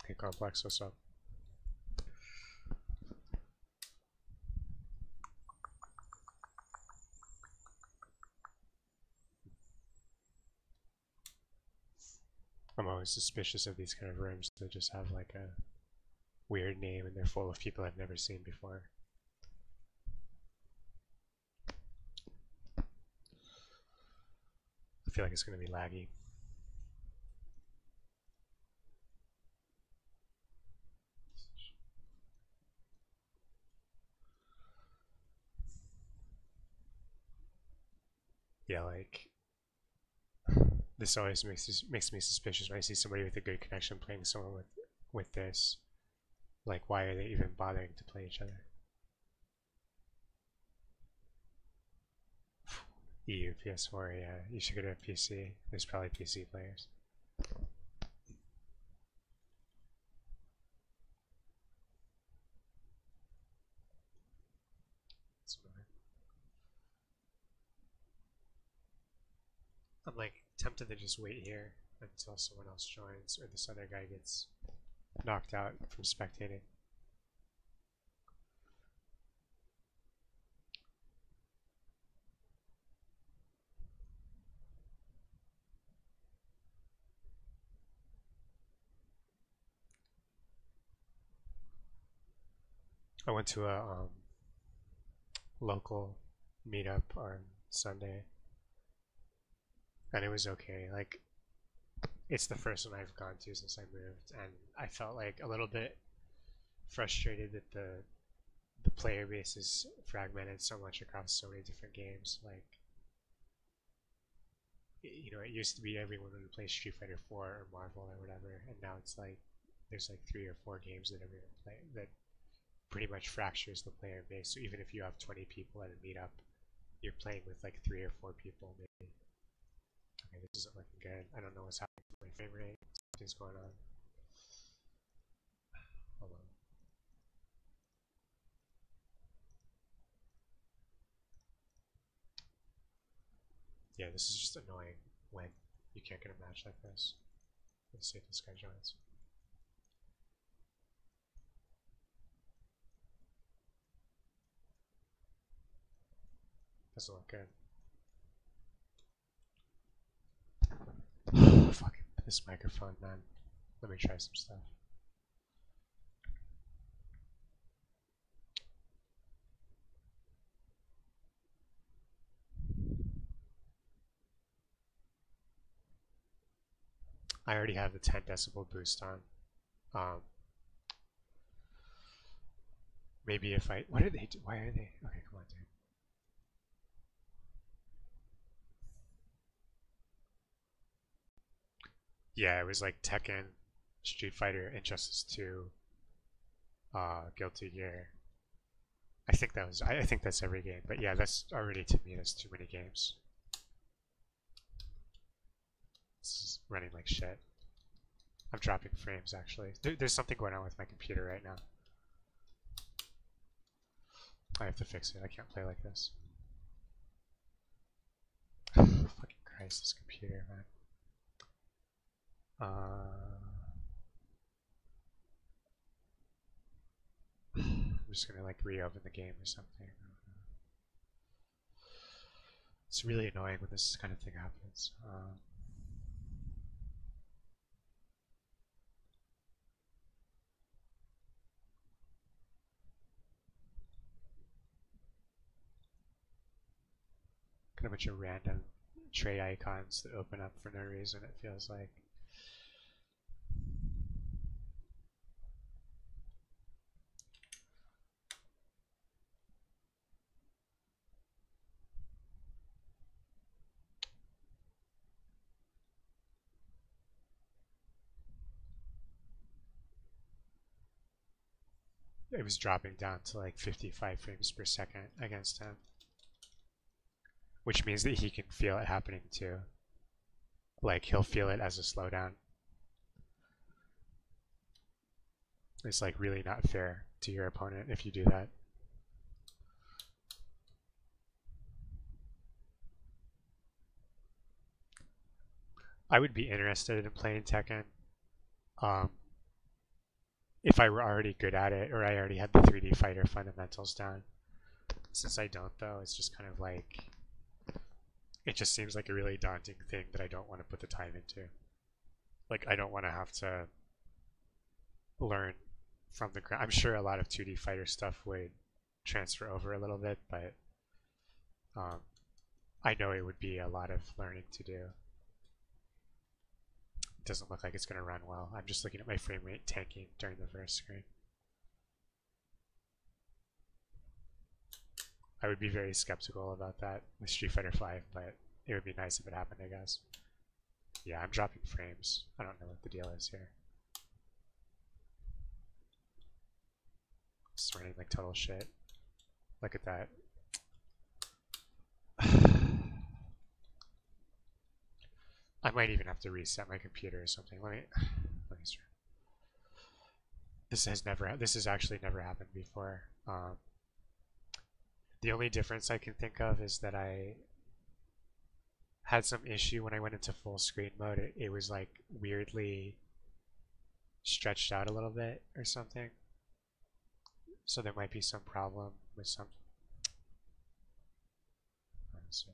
Hey Complex, what's up? I'm always suspicious of these kind of rooms that just have like a weird name and they're full of people I've never seen before. I feel like it's going to be laggy. Yeah, like this always makes me suspicious when I see somebody with a good connection playing someone with this. Like, why are they even bothering to play each other? EU, PS4, yeah, you should go to a PC. There's probably PC players. I'm like tempted to just wait here until someone else joins or this other guy gets knocked out from spectating. I went to a local meetup on Sunday, and it was okay. Like, it's the first one I've gone to since I moved, and I felt like a little bit frustrated that the player base is fragmented so much across so many different games. Like, you know, it used to be everyone would play Street Fighter 4 or Marvel or whatever, and now it's like there's like 3 or 4 games that everyone play that pretty much fractures the player base. So even if you have 20 people at a meetup, you're playing with like 3 or 4 people maybe. Okay, this isn't looking good. I don't know what's happening to my frame rate. Something's going on. Hold on. Yeah, this is just annoying when you can't get a match like this. Let's see if this guy joins. Doesn't look good. Fucking this microphone, man. Let me try some stuff. I already have the 10 decibel boost on. Maybe if I... What are they do? Why are they... Okay, come on, dude. Yeah, it was like Tekken, Street Fighter, Injustice 2, Guilty Gear. I think that was... I think that's every game. But yeah, that's already, to me, that's too many games. This is running like shit. I'm dropping frames, actually. There's something going on with my computer right now. I have to fix it. I can't play like this. Fucking Christ, this computer, man. I'm just gonna like reopen the game or something. It's really annoying when this kind of thing happens. Kind of a bunch of random tray icons that open up for no reason, it feels like. It was dropping down to like 55 frames per second against him, which means that he can feel it happening too. Like, he'll feel it as a slowdown. It's like really not fair to your opponent if you do that. I would be interested in playing Tekken. if I were already good at it, or I already had the 3D fighter fundamentals down. Since I don't, though, it's just kind of like, it just seems like a really daunting thing that I don't want to put the time into. Like, I don't want to have to learn from the ground. I'm sure a lot of 2D fighter stuff would transfer over a little bit, but I know it would be a lot of learning to do. It doesn't look like it's going to run well. I'm just looking at my frame rate tanking during the first screen. I would be very skeptical about that with Street Fighter V, but it would be nice if it happened, I guess. Yeah, I'm dropping frames. I don't know what the deal is here. It's running like total shit. Look at that. I might even have to reset my computer or something. Let me start. This has actually never happened before. The only difference I can think of is that I had some issue when I went into full screen mode. It was like weirdly stretched out a little bit or something. So there might be some problem with some. Let's see.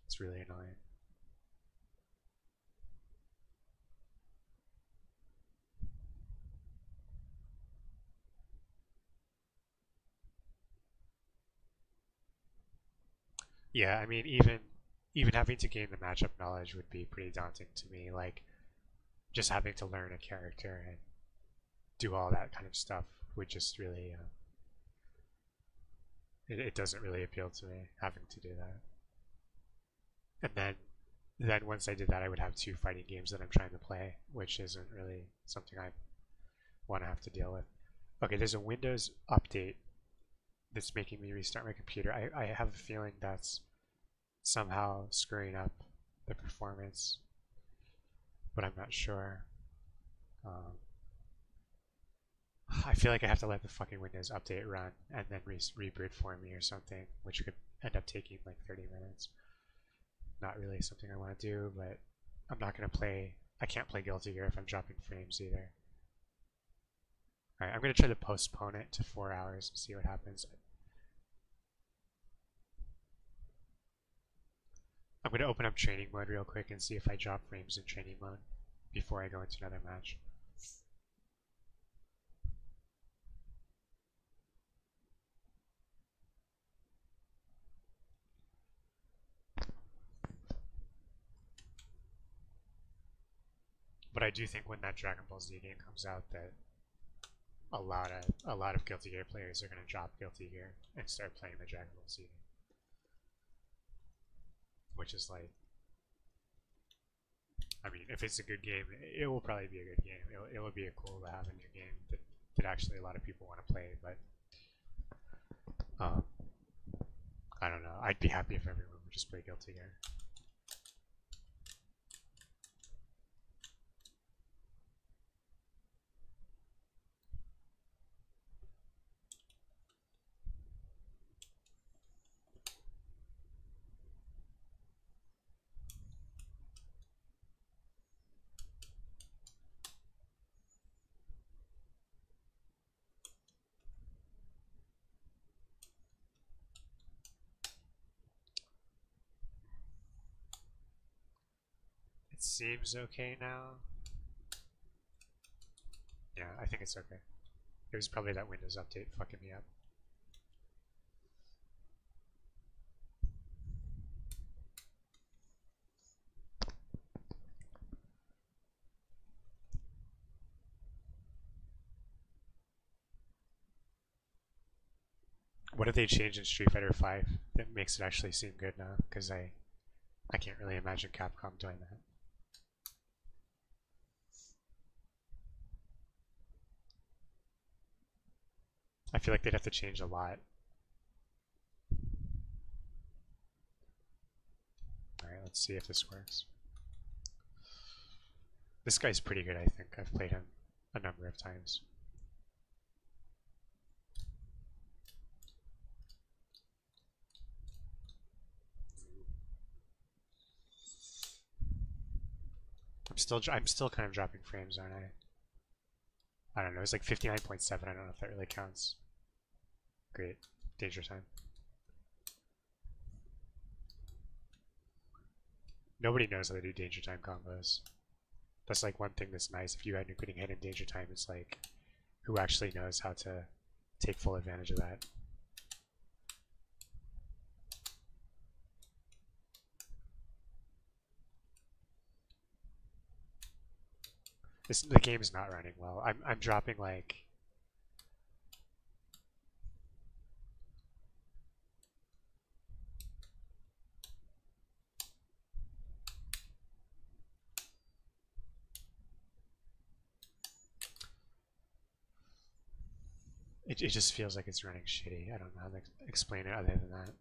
It's really annoying. Yeah, I mean, even having to gain the matchup knowledge would be pretty daunting to me. Like, just having to learn a character and do all that kind of stuff would just really, it doesn't really appeal to me, having to do that. And then once I did that, I would have 2 fighting games that I'm trying to play, which isn't really something I want to have to deal with. Okay, there's a Windows update that's making me restart my computer. I have a feeling that's somehow screwing up the performance, but I'm not sure. I feel like I have to let the fucking Windows update run and then reboot for me or something, which could end up taking like 30 minutes. Not really something I want to do, but I'm not going to play. I can't play Guilty Gear if I'm dropping frames either. Alright, I'm going to try to postpone it to 4 hours and see what happens. I'm going to open up training mode real quick and see if I drop frames in training mode before I go into another match. But I do think when that Dragon Ball Z game comes out that a lot of Guilty Gear players are going to drop Guilty Gear and start playing the Dragon Ball Z game. Which is like, I mean, if it's a good game, it will probably be a good game. It will be cool to have a new game that actually a lot of people want to play, but I don't know. I'd be happy if everyone would just play Guilty Gear. It seems okay now. Yeah, I think it's okay. It was probably that Windows update fucking me up. What have they changed in Street Fighter V that makes it actually seem good now? Because I can't really imagine Capcom doing that. I feel like they'd have to change a lot. Alright, let's see if this works. This guy's pretty good, I think. I've played him a number of times. I'm still kind of dropping frames, aren't I? I don't know. It's like 59.7. I don't know if that really counts. Great. Danger time. Nobody knows how to do danger time combos. That's like one thing that's nice. If you end up getting hit in danger time, it's like, who actually knows how to take full advantage of that? The game is not running well. I'm dropping like it just feels like it's running shitty. I don't know how to explain it other than that.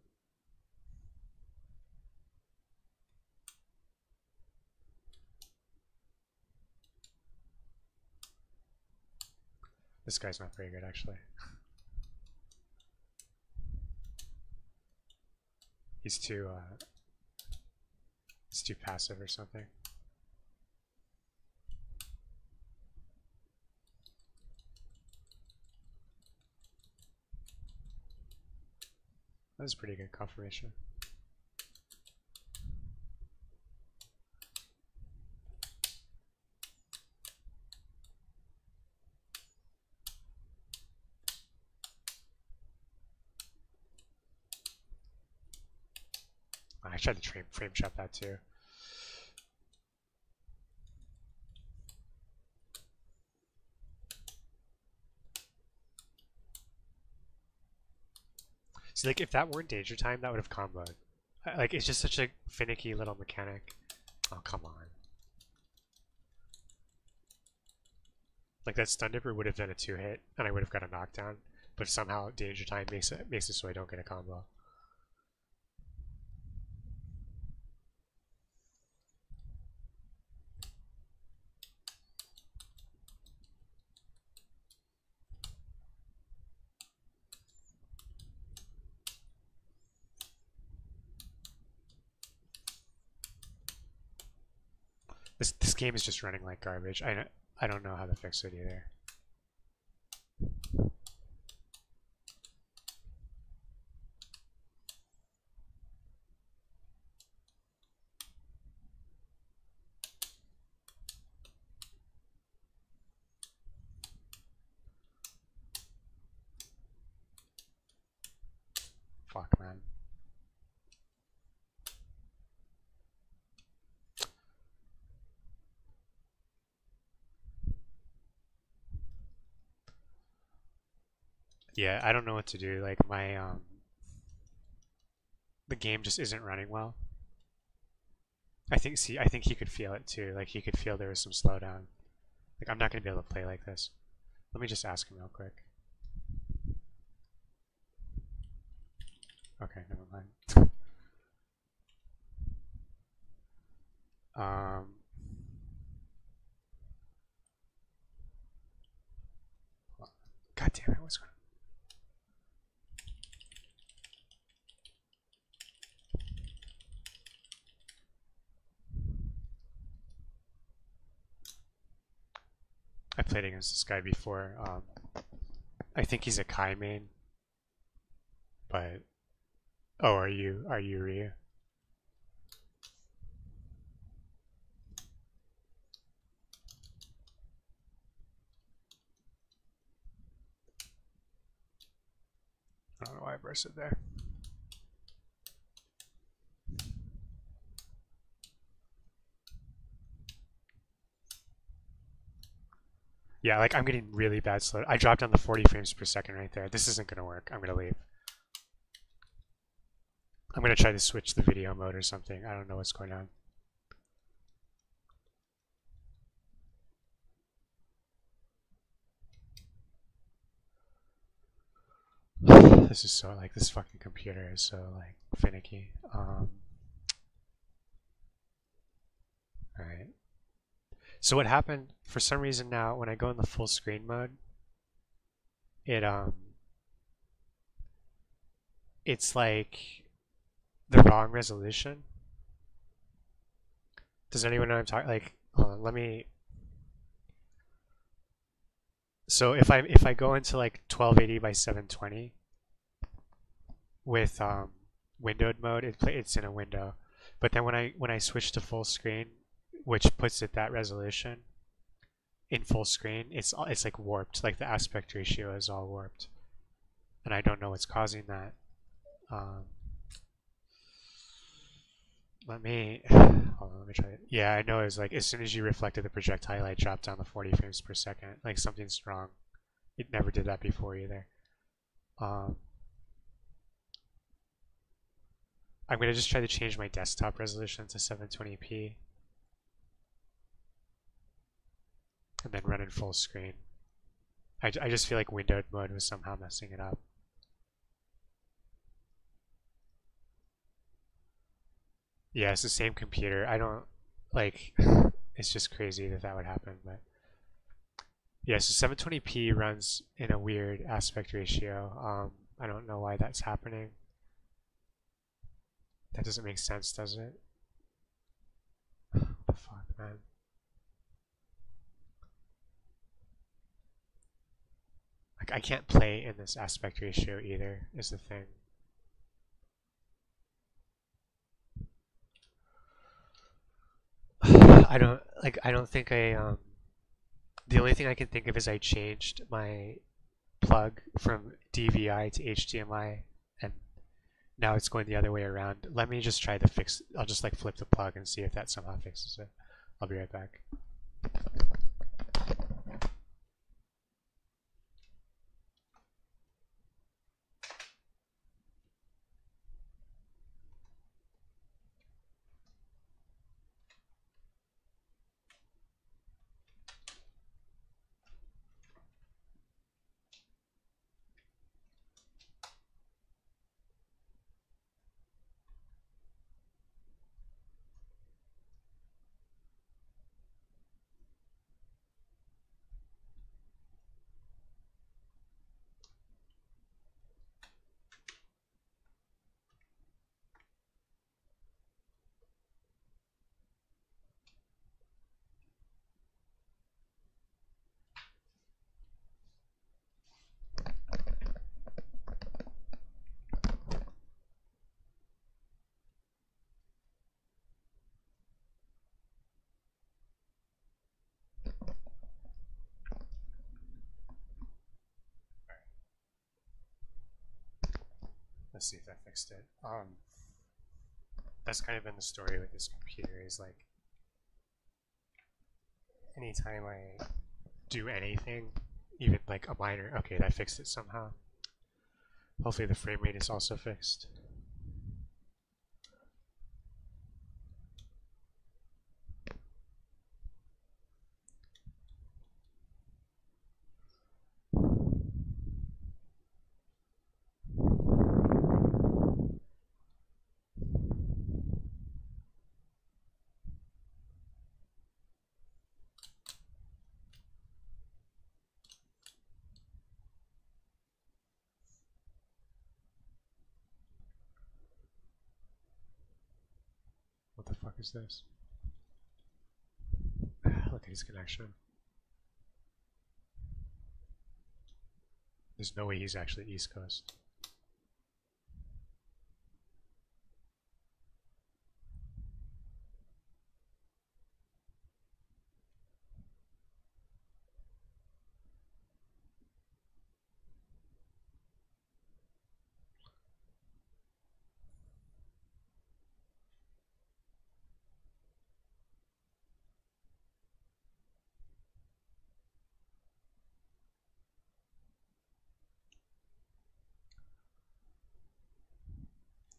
This guy's not very good, actually. He's too passive or something. That was pretty good confirmation. I tried to frame trap that too. See, like, if that weren't danger time, that would have comboed. Like, it's just such a finicky little mechanic. Oh, come on. Like, that stun dipper would have done a 2-hit, and I would have got a knockdown, but somehow danger time makes it so I don't get a combo. This game is just running like garbage. I don't know how to fix it either. Fuck, man. Yeah, I don't know what to do. Like, my the game just isn't running well. I think he could feel it too. Like, he could feel there was some slowdown. Like, I'm not gonna be able to play like this. Let me just ask him real quick. Okay, never mind. God damn it, what's going on? I played against this guy before. I think he's a Kai main, but oh, are you Ryu? I don't know why I bursted there. Yeah, like, I'm getting really bad slow. I dropped down to 40 frames per second right there. This isn't gonna work. I'm gonna leave. I'm gonna try to switch the video mode or something. I don't know what's going on. This is so, like, this fucking computer is so, like, finicky. Alright. So what happened, for some reason now, when I go in the full screen mode, it's like the wrong resolution. Does anyone know what I'm talking? Like, hold on, let me. So if I go into like 1280 by 720 with windowed mode, it's in a window. But then when I switch to full screen, which puts it that resolution in full screen, it's like warped. Like the aspect ratio is all warped, and I don't know what's causing that. Let me hold on, let me try it. Yeah, I know it was like as soon as you reflected the projectile, I dropped down to 40 frames per second. Like something's wrong. It never did that before either. I'm gonna just try to change my desktop resolution to 720p and then run in full screen. I just feel like windowed mode was somehow messing it up. Yeah, it's the same computer. I don't like. It's just crazy that that would happen, but yeah. So 720p runs in a weird aspect ratio. I don't know why that's happening. That doesn't make sense, does it? What the fuck, man? Like I can't play in this aspect ratio either. Is the thing. I don't think the only thing I can think of is I changed my plug from DVI to HDMI and now it's going the other way around. Let me just try to fix. I'll just like flip the plug and see if that somehow fixes it. I'll be right back. Let's see if that fixed it. That's kind of been the story with this computer is like anytime I do anything, even like a minor, okay, that fixed it somehow. Hopefully the frame rate is also fixed. What the fuck is this? Look at his connection. There's no way he's actually East Coast.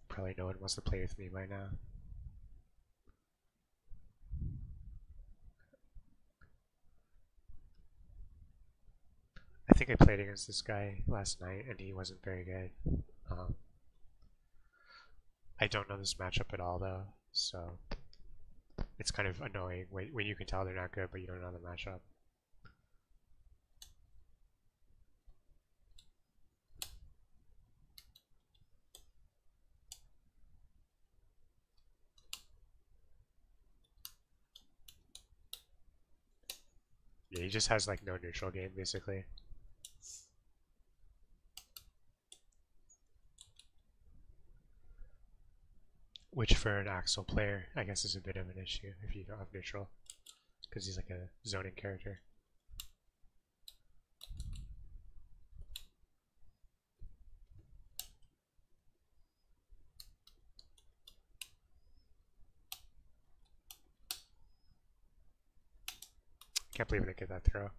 Probably no one wants to play with me by now. I think I played against this guy last night and he wasn't very good. I don't know this matchup at all though, so it's kind of annoying when you can tell they're not good but you don't know the matchup. Yeah, he just has like no neutral game basically. Which for an Axel player, I guess is a bit of an issue if you don't have neutral. Because he's like a zoning character. Can't believe I didn't get that throw.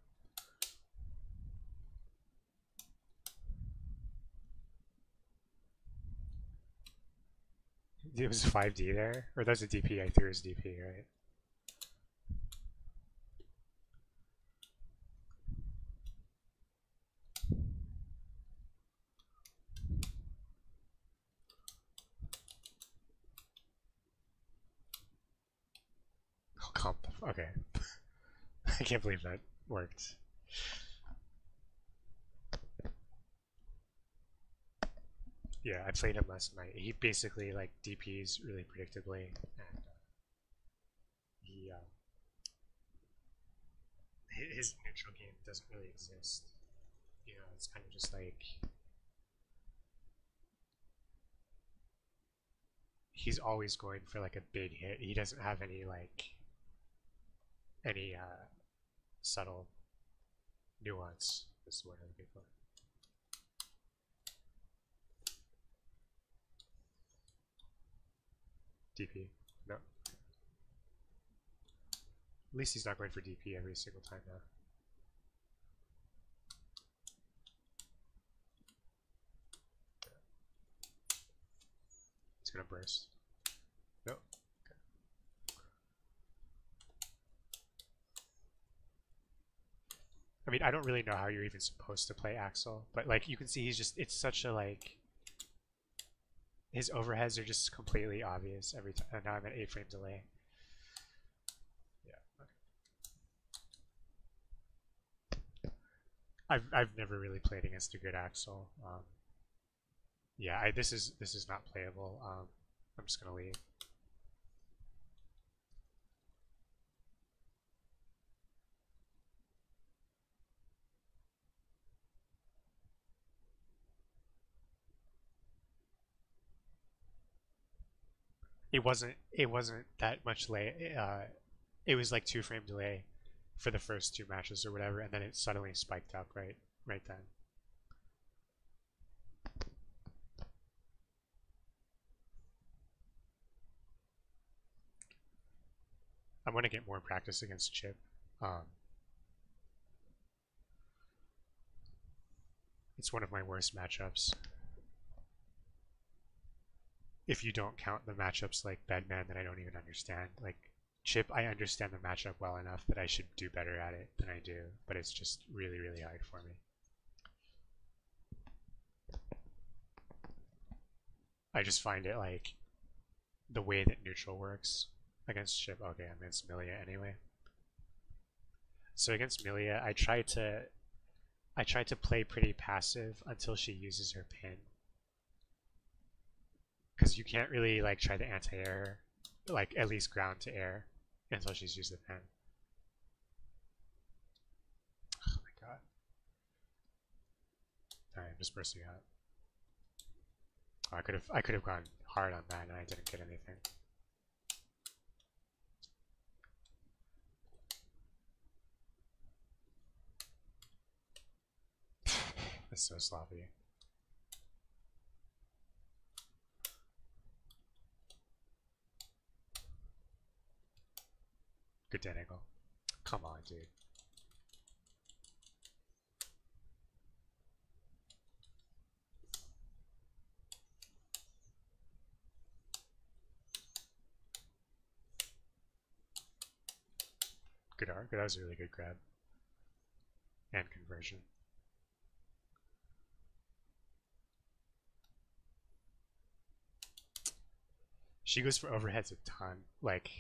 It was 5D there? Or that was a DP, I threw his DP, right? Oh, comp. Okay. I can't believe that worked. Yeah, I played him last night. He basically like DPs really predictably, and he his neutral game doesn't really exist. You know, it's kind of just like he's always going for like a big hit. He doesn't have any subtle nuance. This is what I'm looking for. DP. No. At least he's not going for DP every single time now. It's gonna burst. No. Okay. I mean, I don't really know how you're even supposed to play Axel, but like you can see he's just, it's such a like, his overheads are just completely obvious every time. And now I'm at 8 frame delay. Yeah. Okay. I've never really played against a good Axel. Yeah, this is not playable. I'm just gonna leave. It wasn't that much late. It was like 2 frame delay for the first 2 matches or whatever, and then it suddenly spiked up right then. I want to get more practice against Chip. It's one of my worst matchups. If you don't count the matchups like Bedman that I don't even understand. Like Chip, I understand the matchup well enough that I should do better at it than I do, but it's just really, really hard for me. I just find it like the way that neutral works against Chip. Okay, I'm against Millia anyway. So against Millia, I try to play pretty passive until she uses her pin. Because you can't really like try to anti-air, like at least ground to air, until she's used the pin. Oh my god. Alright, I'm just bursting out. Oh, I could have gone hard on that and I didn't get anything. That's so sloppy. Good dead angle. Come on, dude. Good arc. That was a really good grab. And conversion. She goes for overheads a ton. Like,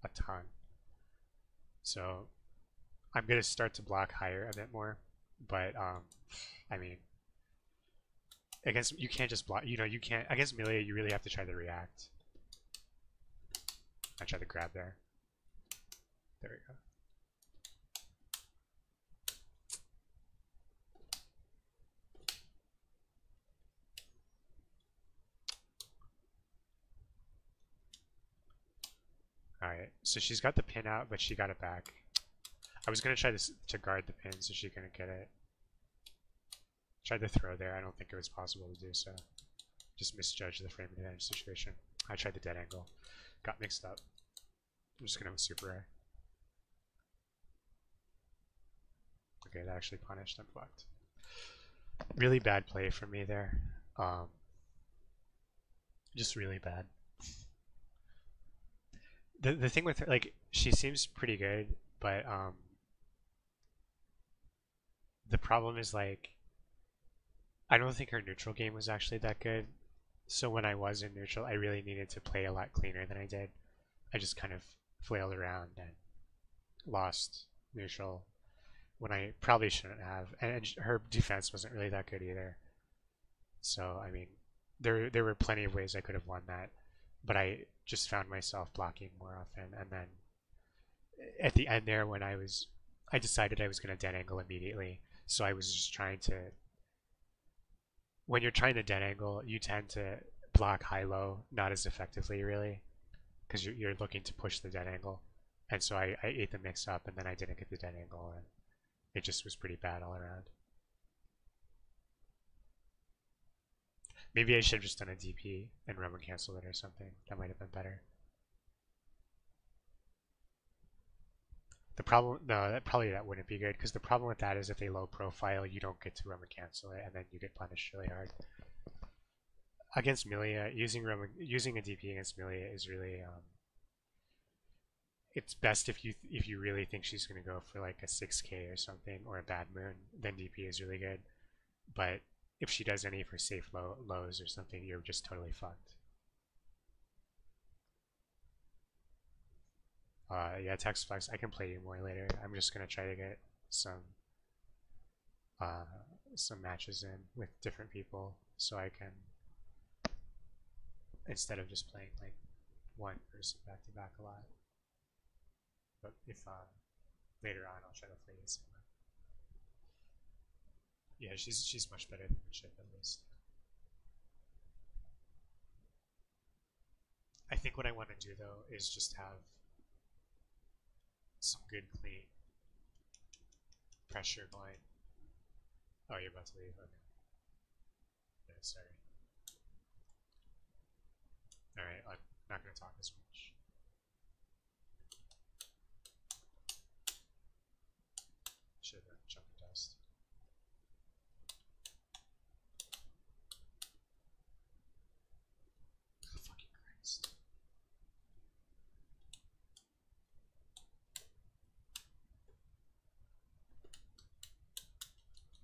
a ton. So, I'm going to start to block higher a bit more. But, I mean, against, you can't just block, you know, you can't, against Millia, you really have to try to react. I try to grab there. There we go. Alright, so she's got the pin out, but she got it back. I was going to try this to guard the pin so she couldn't get it. Tried to throw there. I don't think it was possible to do so. Just misjudged the frame advantage situation. I tried the dead angle. Got mixed up. I'm just going to super rare. Okay, that actually punished. I'm fucked. Really bad play from me there. Just really bad. The thing with her, like, she seems pretty good, but the problem is, like, I don't think her neutral game was actually that good. So when I was in neutral, I really needed to play a lot cleaner than I did. I just kind of flailed around and lost neutral when I probably shouldn't have. And her defense wasn't really that good either. So, I mean, there were plenty of ways I could have won that, but I just found myself blocking more often. And then at the end there, when I decided I was going to dead angle immediately. So I was just trying to, when you're trying to dead angle, you tend to block high-low not as effectively, really, because you're looking to push the dead angle. And so I ate the mix up, and then I didn't get the dead angle, and it just was pretty bad all around. Maybe I should have just done a DP and Roman cancel it or something. That might have been better. The problem, no, that wouldn't be good, because the problem with that is if they low profile, you don't get to Roman cancel it, and then you get punished really hard. Against Millia, using a DP against Millia is really it's best if you really think she's going to go for like a 6k or something, or a bad moon, then DP is really good. But if she does any for safe lows or something, you're just totally fucked. Yeah, text flex. I can play you more later. I'm just gonna try to get some matches in with different people, so I can, instead of just playing like one person back to back a lot. But if later on, I'll try to play this. Yeah, she's much better than Chip at least. I think what I want to do though is just have some good clean pressure going. Oh, you're about to leave? Okay. Yeah, sorry. Alright, I'm not going to talk as much. Should have done jumping dust. Oh, fucking Christ.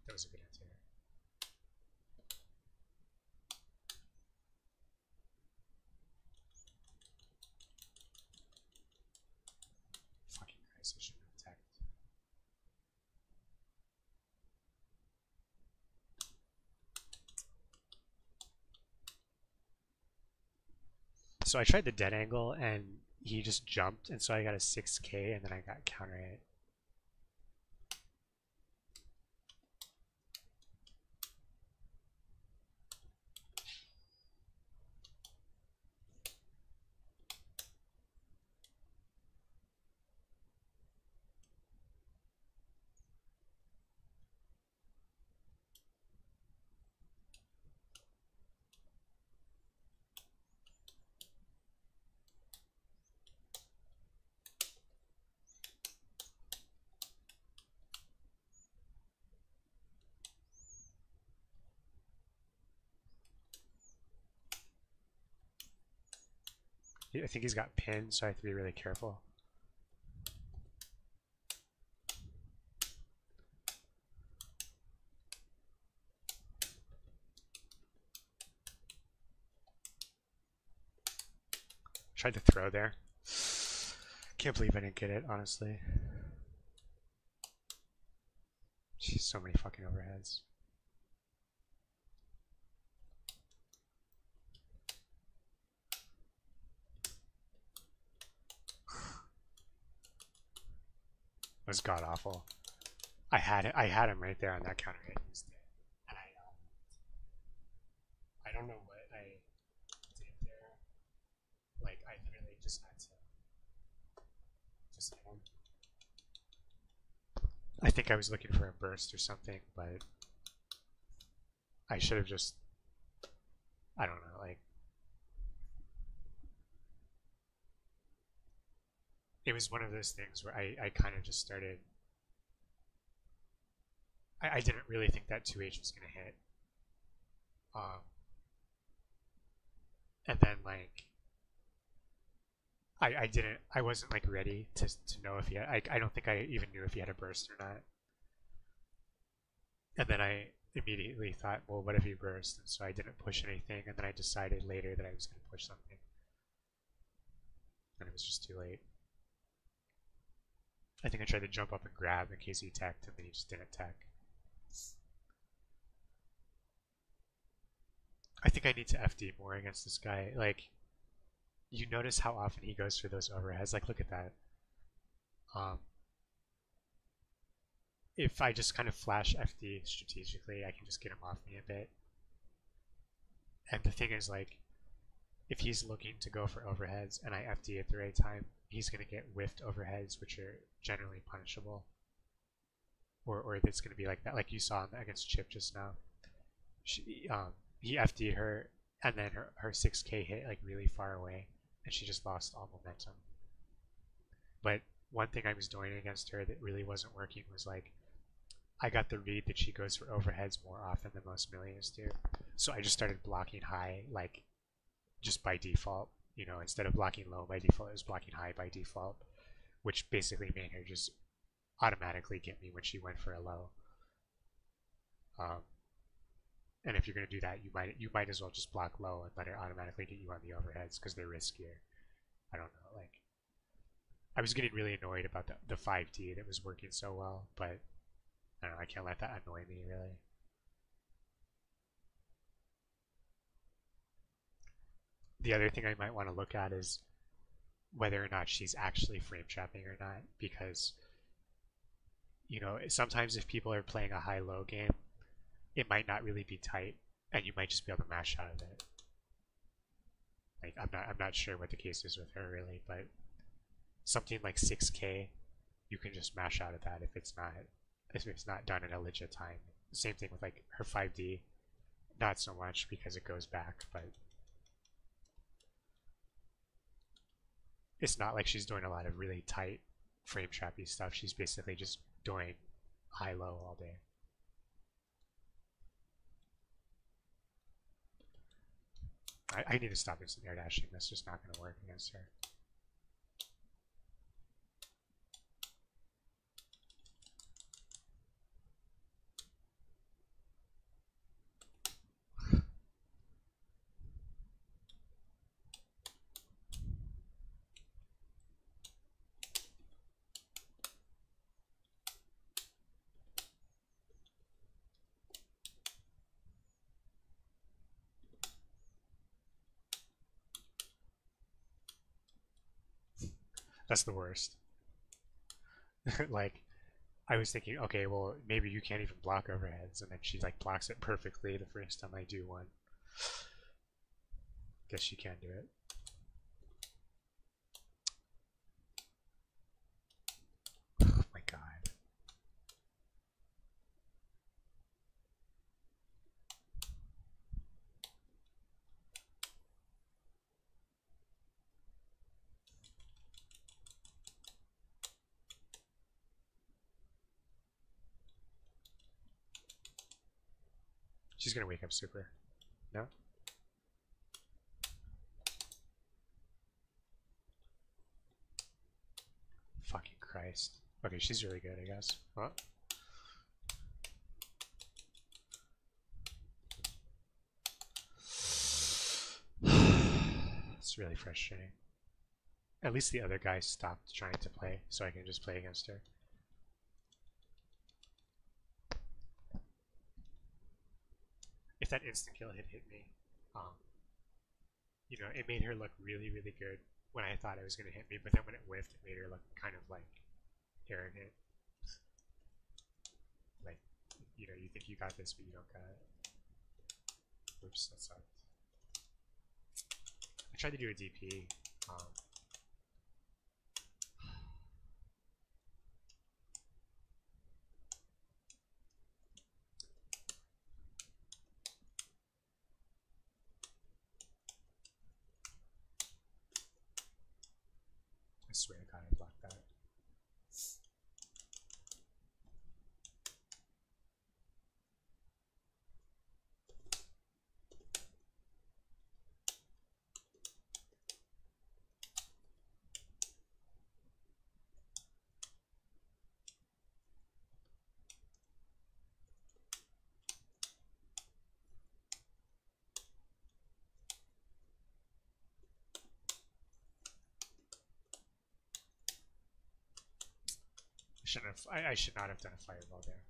That was a good anti-air. Fucking Christ, I shouldn't have attacked. So I tried the dead angle and he just jumped, and so I got a 6k and then I got counter hit. I think he's got pinned, so I have to be really careful. Tried to throw there. Can't believe I didn't get it, honestly. Jeez, so many fucking overheads. It was god awful. I had him right there on that counter hit. And I don't know what I did there. Like, I literally just had to this one. I think I was looking for a burst or something, but I should have just, I don't know, like, it was one of those things where I kind of just started, I didn't really think that 2H was going to hit. And then, like, I wasn't, like, ready to know if he had, I don't think I even knew if he had a burst or not. And then I immediately thought, well, what if he burst? And so I didn't push anything, and then I decided later that I was going to push something. And it was just too late. I think I tried to jump up and grab in case he teched, and then he just didn't tech. I think I need to FD more against this guy. Like, you notice how often he goes for those overheads. Like, look at that. If I just kind of flash FD strategically, I can just get him off me a bit. And the thing is, like, if he's looking to go for overheads and I FD at the right time, he's going to get whiffed overheads, which are generally punishable. Or it's going to be like that, like you saw against Chip just now. He FD'd her, and then her 6K hit like really far away, and she just lost all momentum. But one thing I was doing against her that really wasn't working was, like, I got the read that she goes for overheads more often than most Millias do. So I just started blocking high, like, just by default. You know, instead of blocking low by default, I was blocking high by default, which basically made her just automatically get me when she went for a low. And if you're going to do that, you might as well just block low and let her automatically get you on the overheads because they're riskier. I don't know, like, I was getting really annoyed about the 5D that was working so well, but I don't know, I can't let that annoy me, really. The other thing I might want to look at is whether or not she's actually frame trapping or not, because, you know, sometimes if people are playing a high-low game, it might not really be tight, and you might just be able to mash out of it. Like, I'm not sure what the case is with her, really, but something like 6K, you can just mash out of that if it's not done in a legit time. Same thing with, like, her 5D, not so much because it goes back, but it's not like she's doing a lot of really tight frame trappy stuff. She's basically just doing high-low all day. I need to stop instant air dashing. That's just not going to work against her. That's the worst. Like, I was thinking, okay, well, maybe you can't even block overheads, and then she, like, blocks it perfectly the first time I do one. Guess she can do it. Oh my god. She's gonna wake up super. No? Fucking Christ. Okay, she's really good, I guess. What? It's really frustrating. At least the other guy stopped trying to play, so I can just play against her. If that instant kill had hit me, you know, it made her look really, really good when I thought it was going to hit me, but then when it whiffed, it made her look kind of, like, arrogant. Like, you know, you think you got this, but you don't got it. Oops, that sucked. I tried to do a DP. I swear to God, I blocked that. I should not have done a fireball there.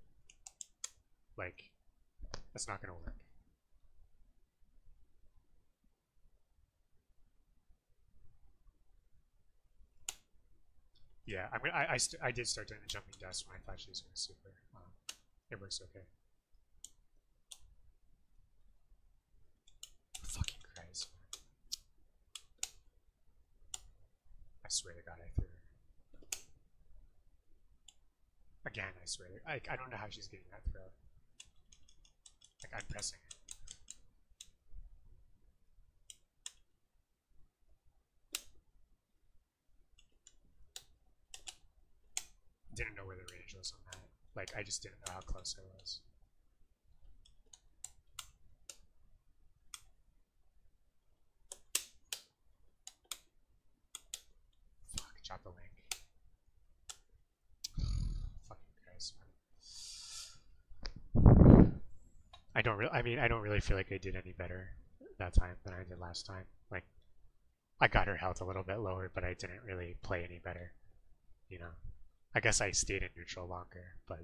Like, that's not gonna work. Yeah, I did start doing the jumping dust when I thought she was going to super. It works okay. Fucking Christ, man. I swear to God, I threw her. Again, I swear. I don't know how she's getting that throw. Like, I'm pressing it. Didn't know where the range was on that. Like, I just didn't know how close I was. Fuck, drop the link. Fucking Christ, man. I don't really feel like I did any better that time than I did last time. Like, I got her health a little bit lower, but I didn't really play any better. You know? I guess I stayed in neutral longer, but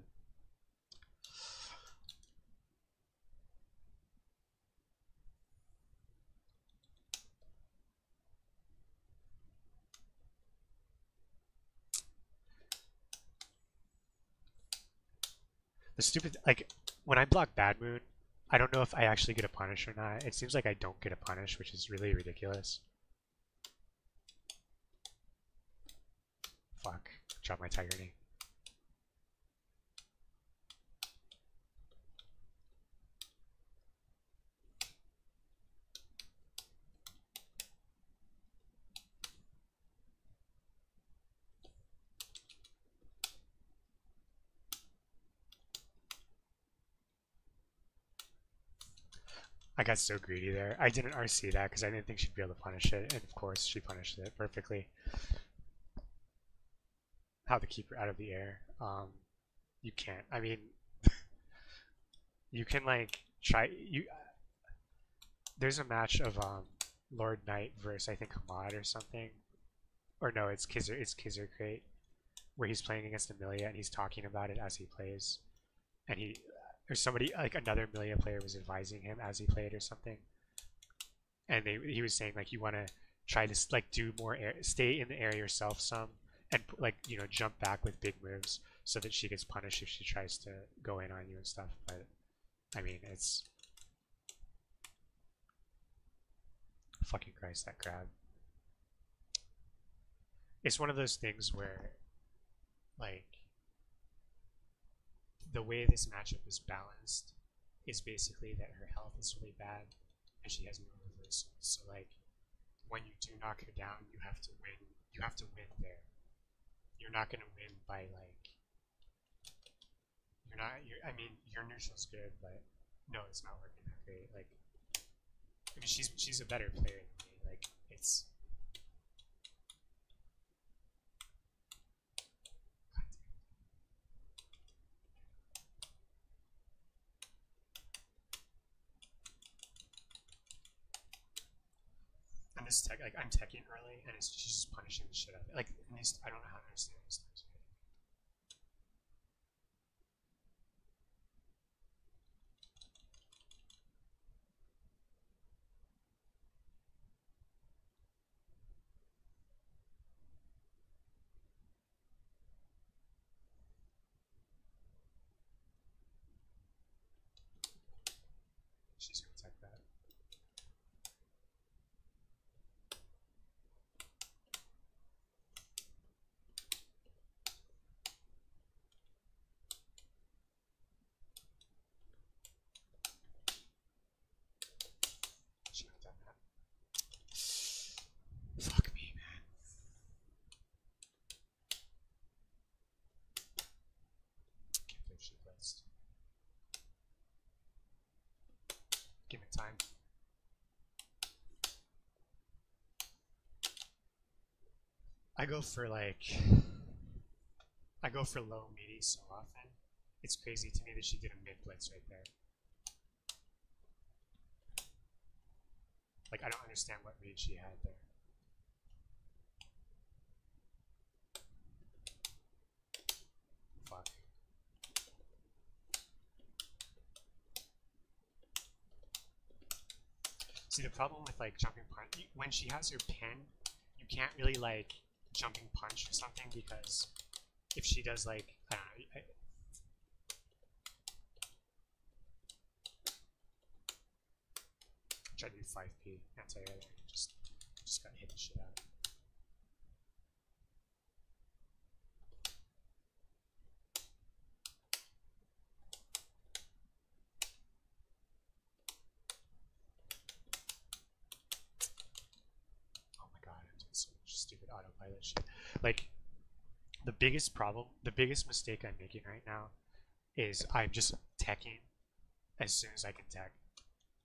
the stupid, like, when I block Bad Moon, I don't know if I actually get a punish or not. It seems like I don't get a punish, which is really ridiculous. Fuck. Drop my Tyranny. I got so greedy there. I didn't RC that because I didn't think she'd be able to punish it, and of course she punished it perfectly. How to keep her out of the air. You can't. I mean, you can like try. There's a match of Lord Knight versus I think Hamad or something, or no, it's Kizzer Crate, where he's playing against a Millia and he's talking about it as he plays, and or somebody like another Millia player was advising him as he played or something, and he was saying like you want to try to like do more air, stay in the air yourself some, and like jump back with big moves so that she gets punished if she tries to go in on you and stuff. But I mean, it's fucking Christ, that grab. It's one of those things where like the way this matchup is balanced is basically that her health is really bad and she has no reversal. So like when you do knock her down, you have to win. You have to win there. You're not gonna win by like I mean your neutral's good, but no, it's not working that great. Like I mean she's a better player than me. Like it's and this tech, like I'm teching early, and she's just punishing the shit out of it. Like I don't know how to understand these things. She's gonna tech that. I go for like I go for low midi so often. It's crazy to me that she did a mid blitz right there. Like I don't understand what read she had there. Fuck. See, the problem with like jumping punch, when she has her pin, you can't really like jumping punch or something, because if she does like, I don't know, try to do 5p anti-air there, just got hit the shit out. Oh my god, I'm doing so much stupid autopilot shit. Like, the biggest problem, the biggest mistake I'm making right now is I'm just teching as soon as I can tech.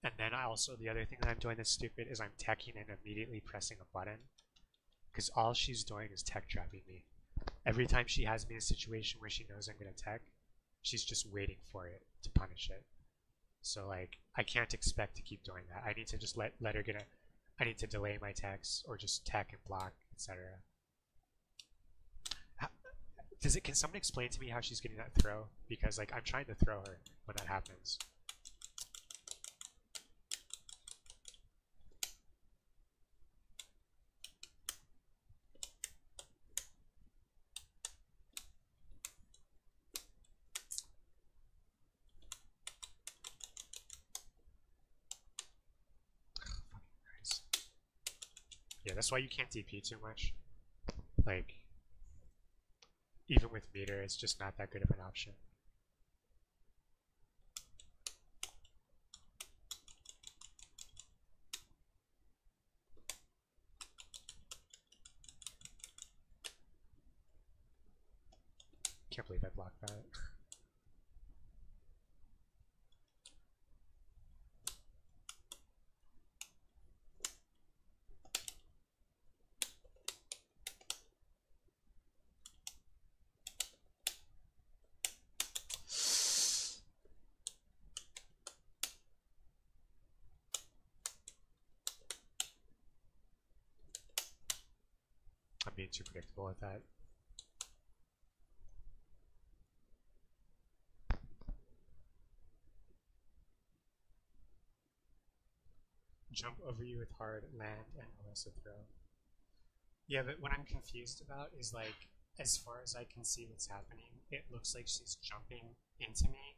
And then I also, the other thing that I'm doing that's stupid is I'm teching and immediately pressing a button, because all she's doing is tech trapping me. Every time she has me in a situation where she knows I'm going to tech, she's just waiting for it to punish it. So like, I can't expect to keep doing that. I need to just let her get a, I need to delay my techs or just tech and block, etc. Can someone explain to me how she's getting that throw? Because like, I'm trying to throw her when that happens. Yeah, that's why you can't DP too much. Like, even with meter, it's just not that good of an option. Can't believe I blocked that. I'm being too predictable at that. Jump over you with hard, land, and also throw. Yeah, but what I'm confused about is like, as far as I can see what's happening, it looks like she's jumping into me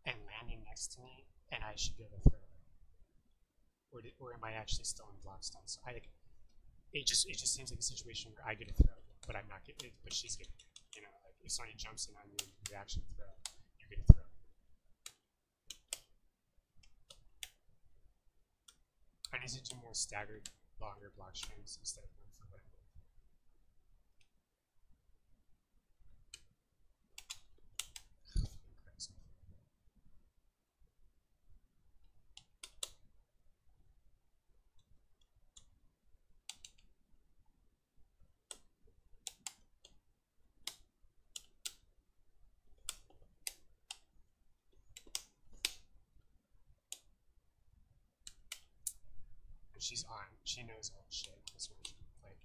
and landing next to me, and I should be able to throw her. Or am I actually still in block stun? So I like, it just seems like a situation where I get a throw, but I'm not getting it, but she's getting it. You know, like if somebody jumps in on you, you actually throw, you get a throw. I need to do more staggered, longer block strings instead of going for what I'm doing. She's on. She knows all the shit. That's what she, like.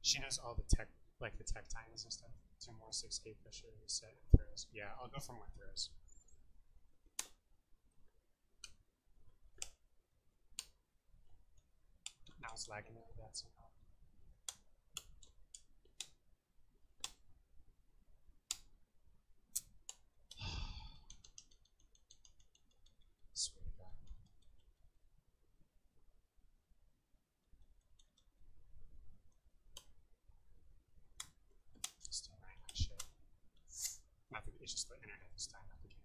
She knows all the tech, like the tech times and stuff. 2 more 6K pressure, reset, and throws. Yeah, I'll go for more throws. Now it's lagging really bad somehow. Swear to God. Still running like shit. Not the, it's just the internet this time, not the game.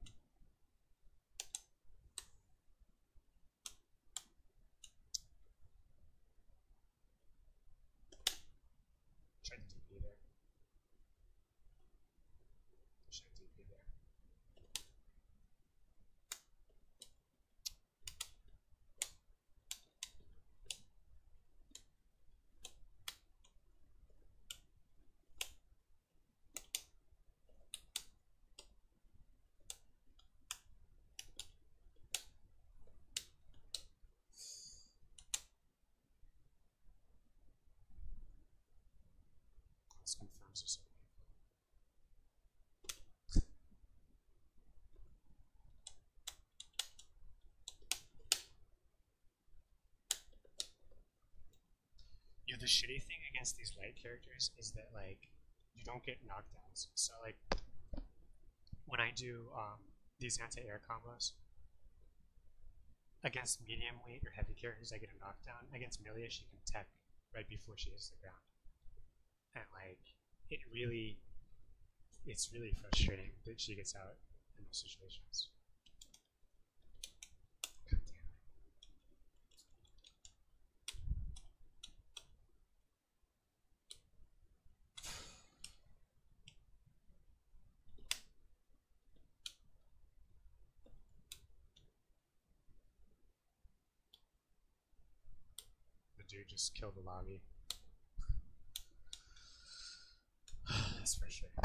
Those confirms are so painful. Yeah, the shitty thing against these light characters is that like you don't get knockdowns. So like when I do these anti-air combos against medium weight or heavy characters, I get a knockdown. Against Millia, she can tech right before she hits the ground, and like it's really frustrating that she gets out in those situations. God damn it. The dude just killed the lobby. That's frustrating.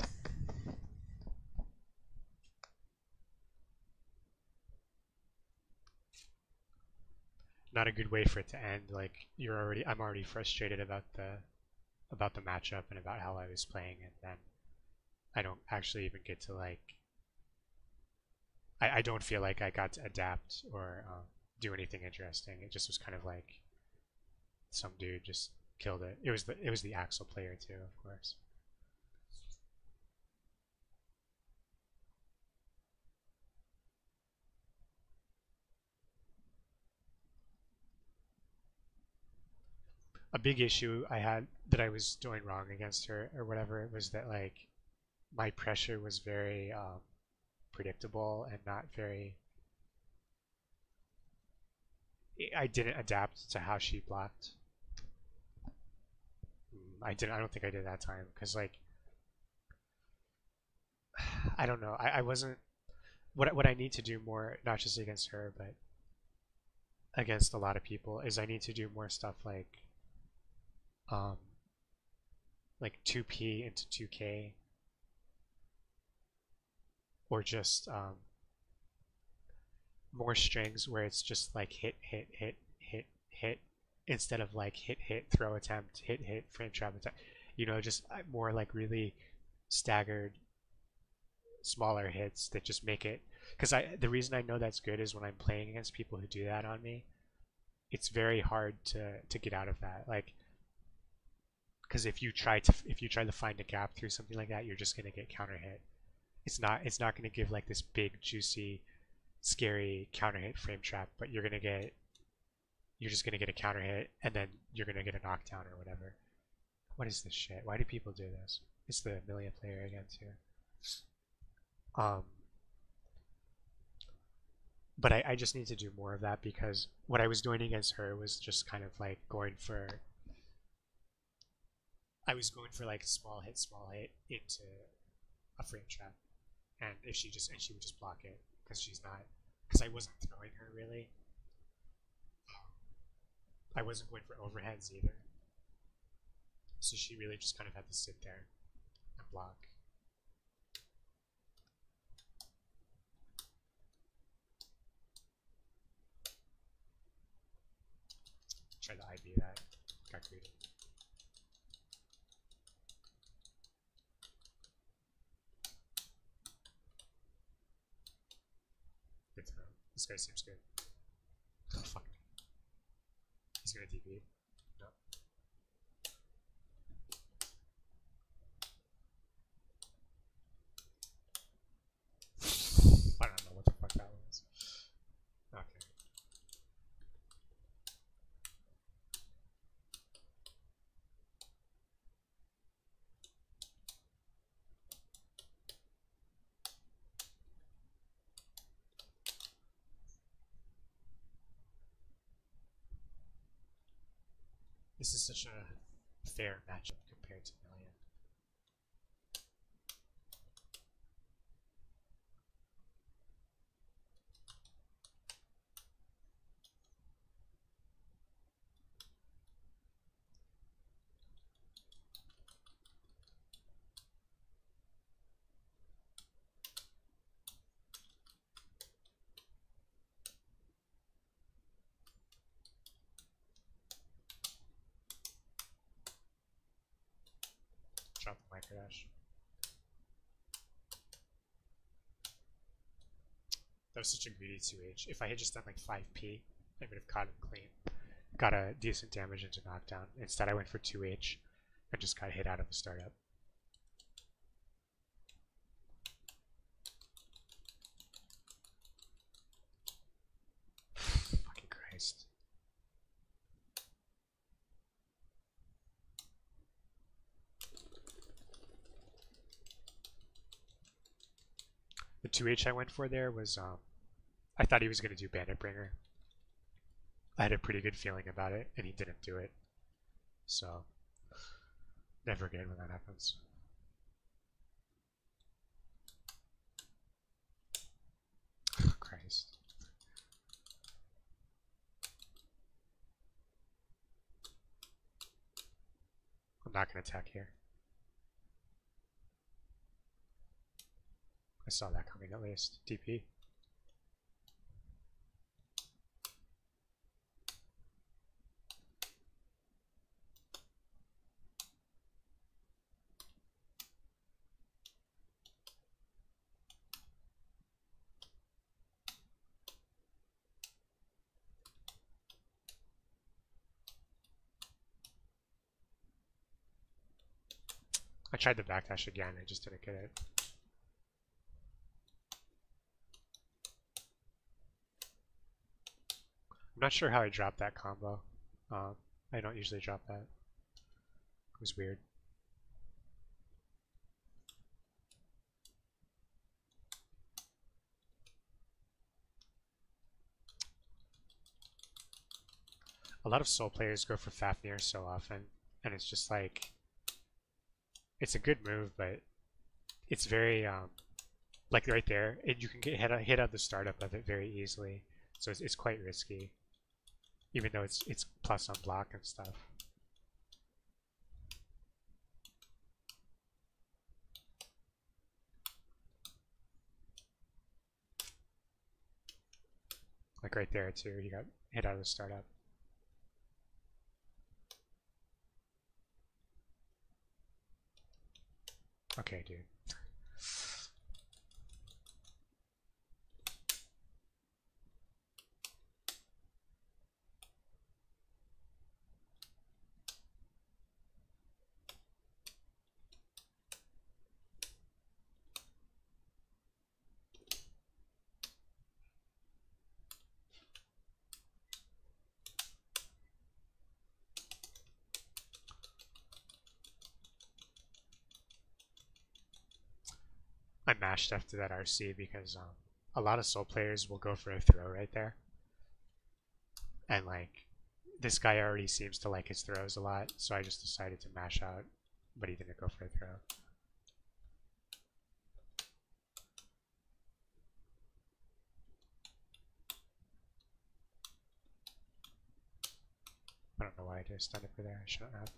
Not a good way for it to end. Like I'm already frustrated about the matchup and about how I was playing, and then I don't actually even get to like. I don't feel like I got to adapt or do anything interesting. It just was kind of like some dude just killed it. It was the Axel player too, of course. A big issue I had that I was doing wrong against her or whatever was that like my pressure was very predictable and not very. I didn't adapt to how she blocked. I didn't. I don't think I did that time because like I don't know. I wasn't. What I need to do more, not just against her, but against a lot of people, is I need to do more stuff um, like 2P into 2K, or just more strings where it's just like hit, hit, hit, hit, hit, instead of like hit, hit, throw attempt, hit, hit, frame trap attempt. You know, just more like really staggered, smaller hits that just make it. Because the reason I know that's good is when I'm playing against people who do that on me, it's very hard to get out of that. Like, because if you try to find a gap through something like that, you're just gonna get counter hit. It's not gonna give like this big juicy scary counter hit frame trap, but you're just gonna get a counter hit and then you're gonna get a knockdown or whatever. What is this shit? Why do people do this? It's the Millia player again too. But I just need to do more of that because what I was doing against her was just kind of like I was going for like small hit into a frame trap, and she would just block it because I wasn't throwing her really. I wasn't going for overheads either, so she really just kind of had to sit there and block. Try to IB that. Got greedy. Good throw. This guy seems good. Oh, fuck. He's gonna DP. No. I don't know what the fuck that was. Okay. This is such a fair matchup compared to Millia. drop the microdash. That was such a greedy 2H. If I had just done like 5p, I would have caught him clean. Got a decent damage into knockdown. Instead I went for 2H and just got hit out of the startup. Fucking Christ. The 2H I went for there was, I thought he was going to do Bandit Bringer. I had a pretty good feeling about it, and he didn't do it. So, never good when that happens. Oh, Christ. I'm not going to attack here. I saw that coming at least. DP. I tried the backdash again, I just didn't get it. I'm not sure how I dropped that combo. I don't usually drop that. It was weird. A lot of Soul players go for Fafnir so often, and it's just like, it's a good move, but it's very, like right there, you can get hit at the startup of it very easily, so it's quite risky, even though it's plus on block and stuff. Like right there too, he got hit out of the startup. Okay, dude. I mashed after that RC because a lot of Soul players will go for a throw right there. And like, this guy already seems to like his throws a lot, so I just decided to mash out, but he didn't go for a throw. I don't know why I just stand up for there, I shouldn't have.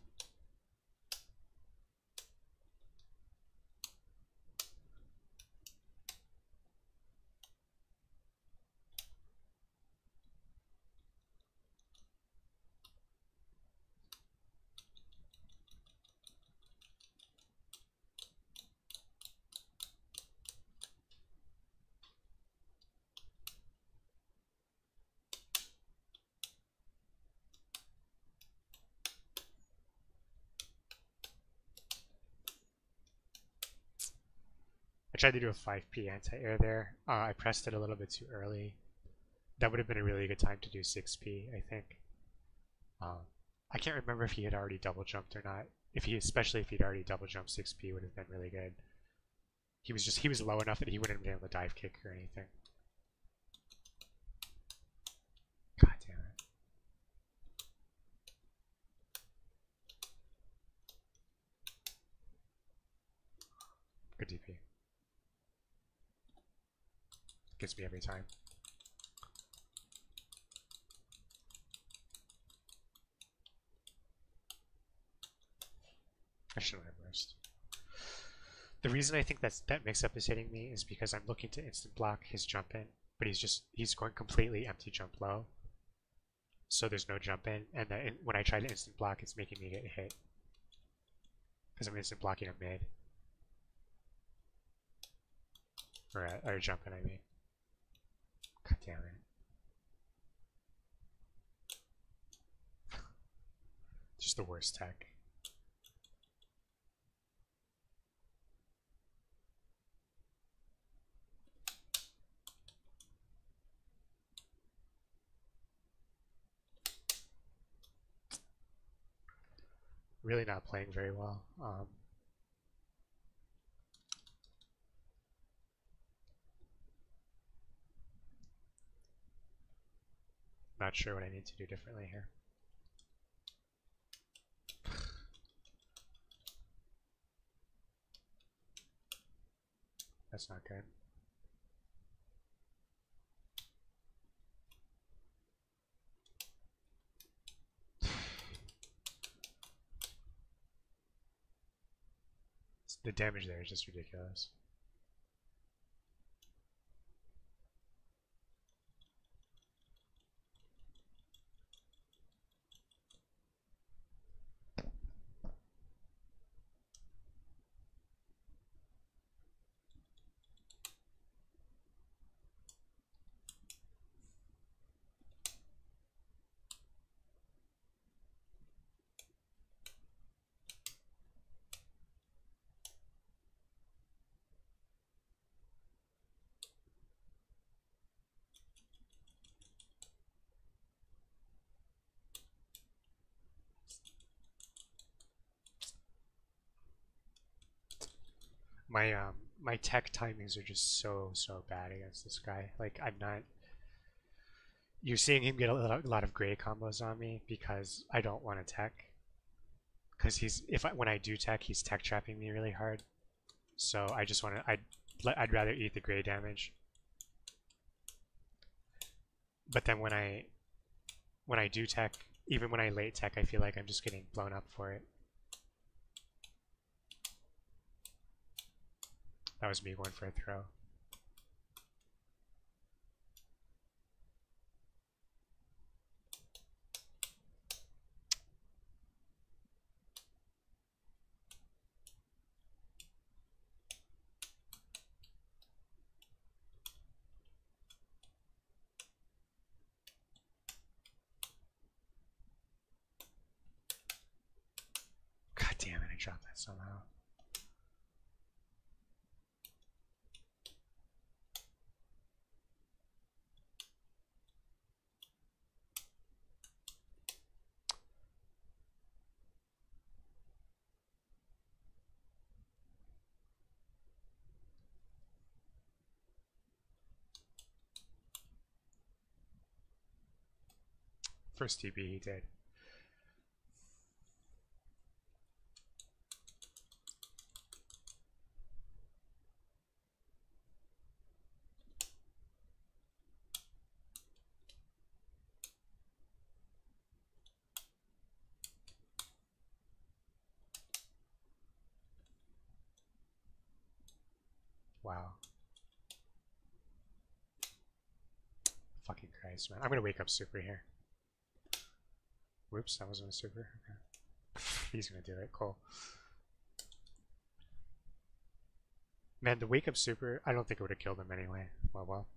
I tried to do a 5p anti-air there. I pressed it a little bit too early. That would have been a really good time to do 6p, I think. I can't remember if he had already double jumped or not. Especially if he'd already double jumped, 6p would have been really good. He was low enough that he wouldn't have been able to dive kick or anything. God damn it. Good DP. Gets me every time. I shouldn't have burst. The reason I think that mix-up is hitting me is because I'm looking to instant block his jump in, but he's going completely empty jump low. So there's no jump in, and when I try to instant block, it's making me get hit. Because I'm instant blocking a mid. Or jumping, I mean. God damn it. Just the worst tech. Really not playing very well. Not sure what I need to do differently here. That's not good. The damage there is just ridiculous. My tech timings are just so bad against this guy. Like I'm not. You're seeing him get a lot of gray combos on me because I don't want to tech. Because when I do tech, he's tech trapping me really hard. So I just want to. I'd rather eat the gray damage. But then when I do tech, even when I late tech, I feel like I'm just getting blown up for it. That was me going for a throw. God damn it, I dropped that somehow. First TB he did. Wow. Fucking Christ, man. I'm gonna wake up super here. Whoops, that wasn't a super. Okay. He's gonna do it. Cool. Man, the wake up super, I don't think it would have killed him anyway. Well.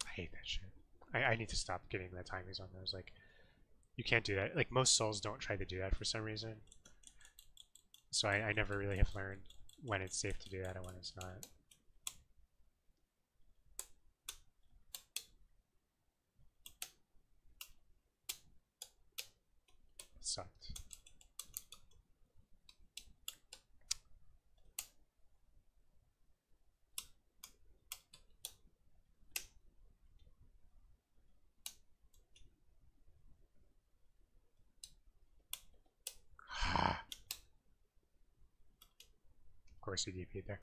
I hate that shit. I need to stop getting the timings on those. Like, you can't do that. Like, most souls don't try to do that for some reason. So I never really have learned when it's safe to do that and when it's not. Sucked. Of course he DP'd there.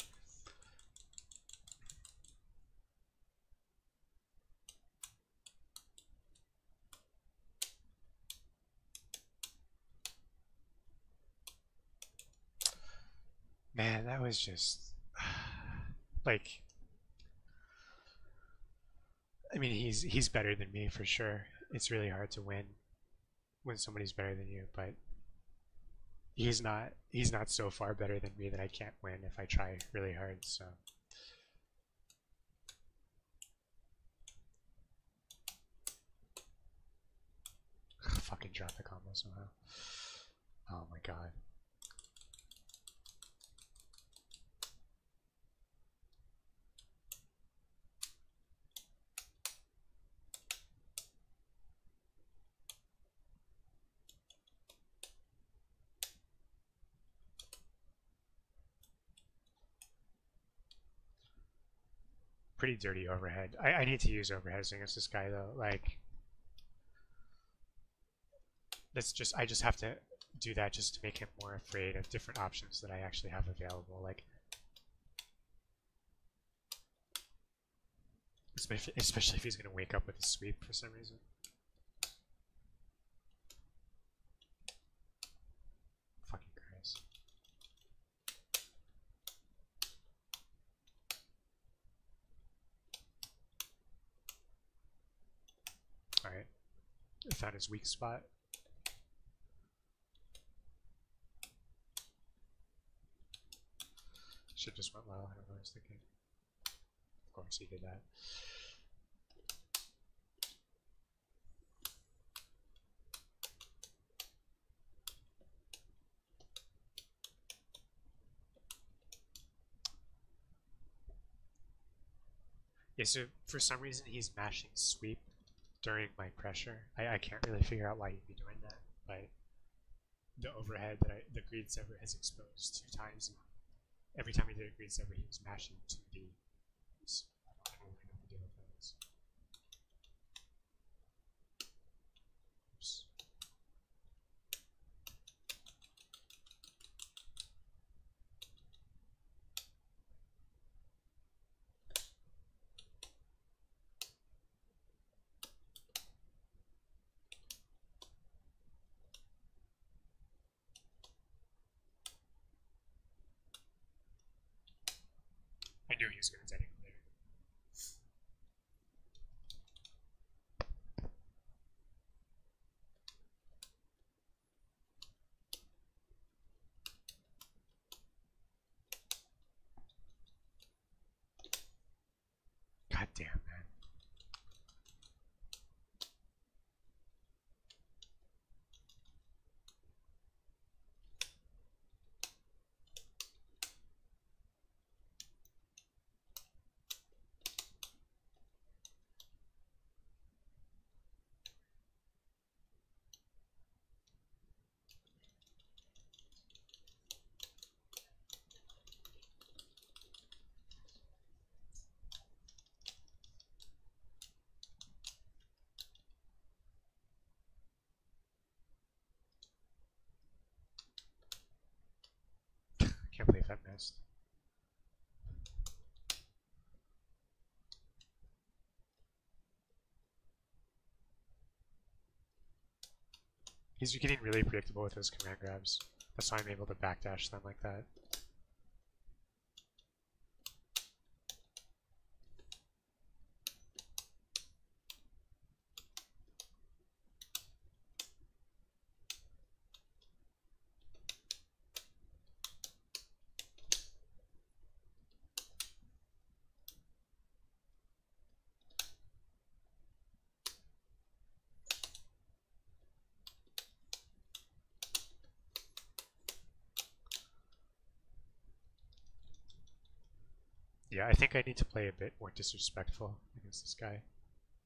Man, that was just like I mean, he's better than me for sure. It's really hard to win when somebody's better than you, but he's not so far better than me that I can't win if I try really hard. So fucking drop the combo somehow. Oh my god. Pretty dirty overhead. I need to use overheads against this guy though. Like that's just I just have to do that just to make him more afraid of different options that I actually have available. Like especially if he's gonna wake up with a sweep for some reason. Fucking Christ. Alright. I found his weak spot. Should just went low. I don't know what I was thinking. Of course he did that. Yeah, so for some reason he's mashing sweep during my pressure. I can't really figure out why he'd be doing that, but the overhead that the greed sever has exposed 2 times. Every time he did a greed sever, he was mashing 2D. So I don't really know what the deal with that is. Oops. I knew he was going to detonate there. God damn, man. Can't believe that missed. He's getting really predictable with his command grabs. That's why I'm able to backdash them like that. Yeah, I think I need to play a bit more disrespectful against this guy.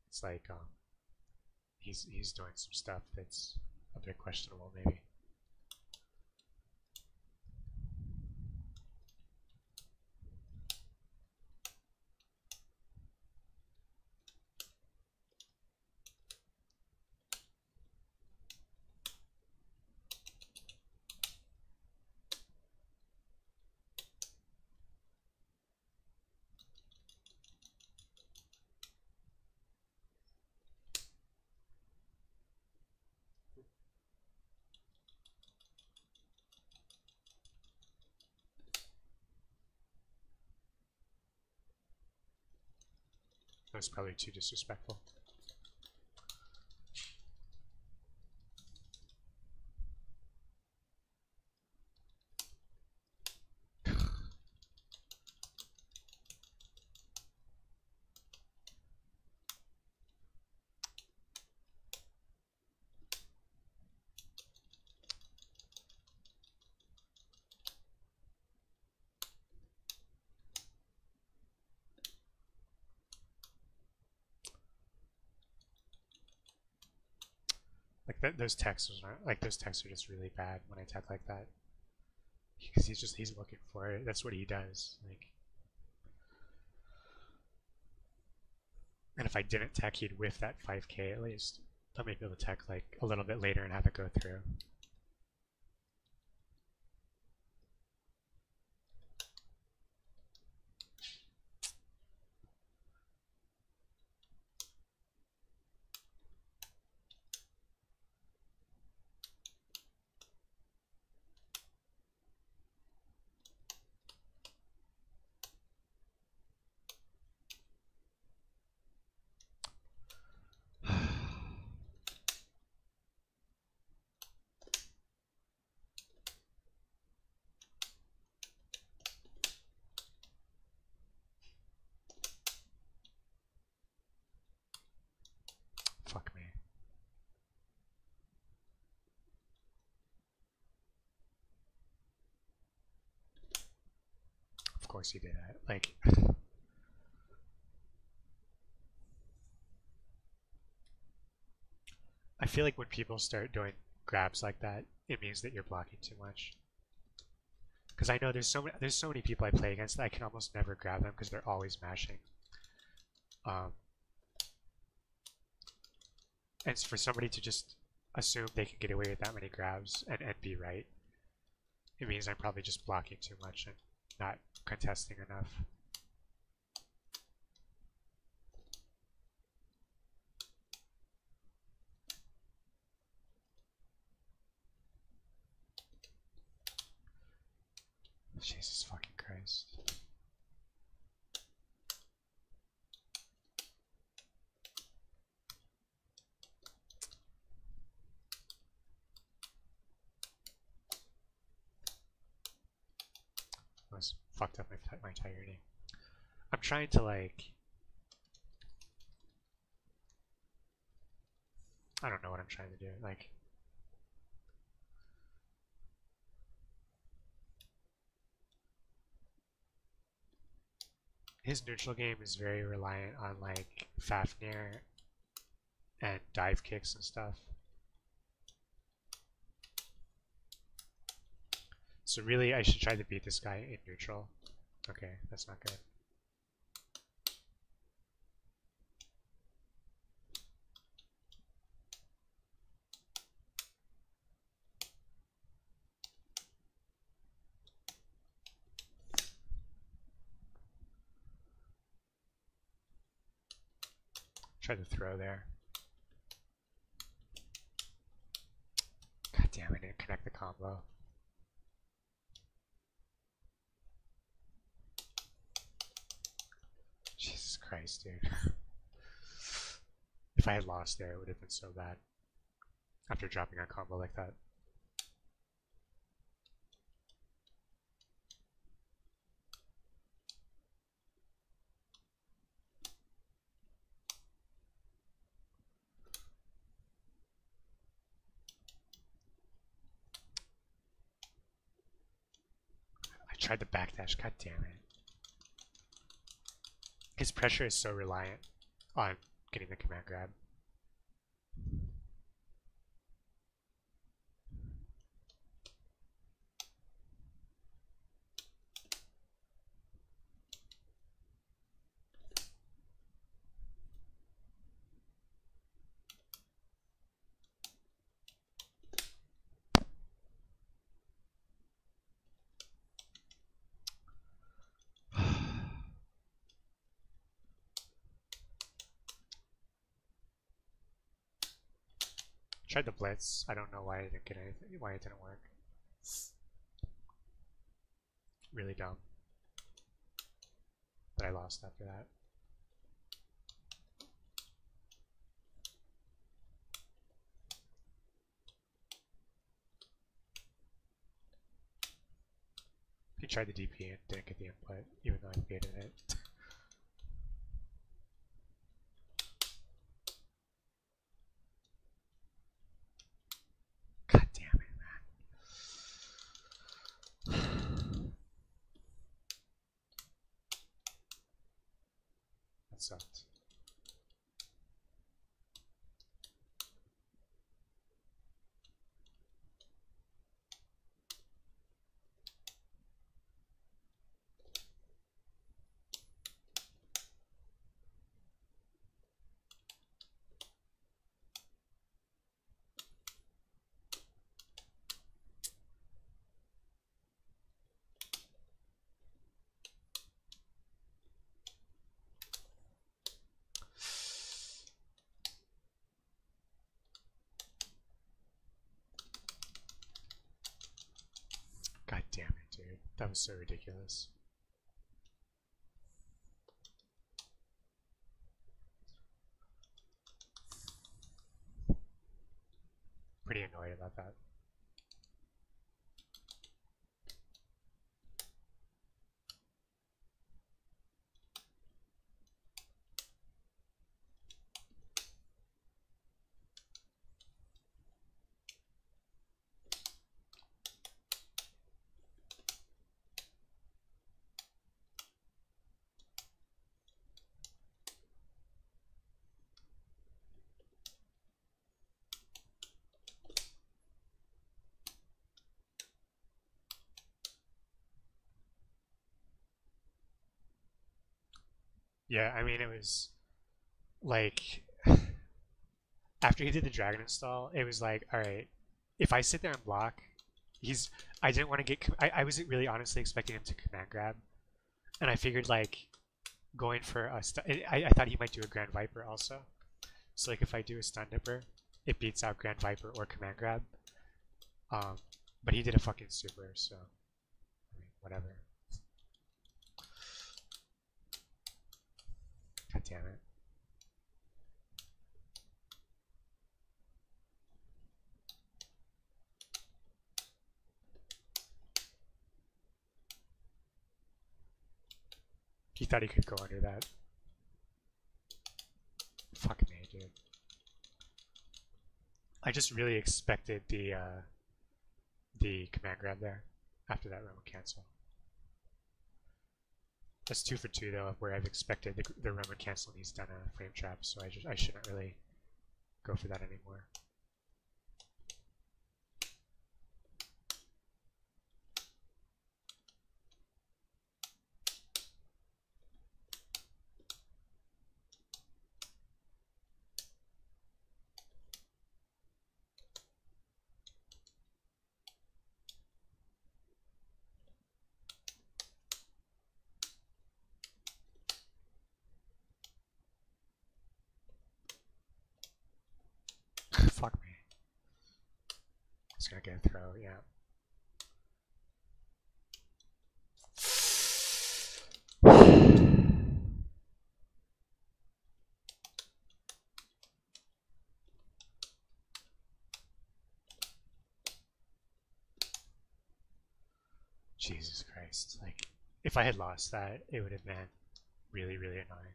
It's like he's doing some stuff that's a bit questionable, maybe. That was probably too disrespectful. Like those texts aren't like those texts are just really bad when I tech like that, because he's looking for it. That's what he does. Like, and if I didn't tech, he'd whiff that 5K at least. Let me be able to tech like a little bit later and have it go through. Fuck me. Of course he did that. Like, I feel like when people start doing grabs like that, it means that you're blocking too much. Because I know there's so many people I play against that I can almost never grab them because they're always mashing. And for somebody to just assume they can get away with that many grabs and be right, it means I'm probably just blocking too much and not contesting enough. Jesus fucking Christ. I was fucked up my entirety. I'm trying to like... I don't know what I'm trying to do. Like... His neutral game is very reliant on like Fafnir and dive kicks and stuff. So really I should try to beat this guy in neutral. Okay, that's not good. Try to throw there. God damn, I didn't connect the combo. Jesus Christ, dude. If I had lost there, it would have been so bad. After dropping a combo like that. I tried to backdash, god damn it. His pressure is so reliant on getting the command grab. Tried the blitz. I don't know why I didn't get anything, why it didn't work. Really dumb. But I lost after that. tried the DP and didn't get the input, even though I baited it. God damn it, man. That sucked. God damn it, dude. That was so ridiculous. Pretty annoyed about that. Yeah, I mean, it was like after he did the dragon install, it was like, all right, if I sit there and block, I didn't want to get. I was really honestly expecting him to command grab, and I figured like going for a I thought he might do a Grand Viper also. So like if I do a stun dipper, it beats out Grand Viper or command grab. But he did a fucking super, so I mean, whatever. God damn it. He thought he could go under that. Fuck me, dude. I just really expected the command grab there after that Roman cancel. That's 2 for 2 though, where I've expected the Roman cancel and he's done a frame trap, so I shouldn't really go for that anymore. Fuck me. It's gonna get a throw, yeah. Jesus Christ. Like, if I had lost that, it would have been really, really annoying.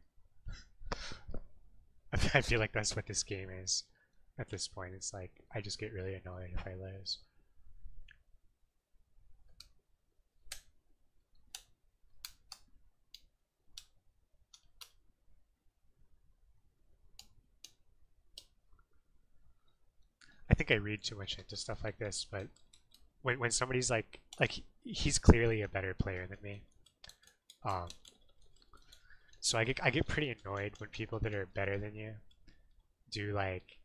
I feel like that's what this game is at this point. It's like, I just get really annoyed if I lose. I think I read too much into stuff like this, but when somebody's like he's clearly a better player than me. So I get pretty annoyed when people that are better than you do like,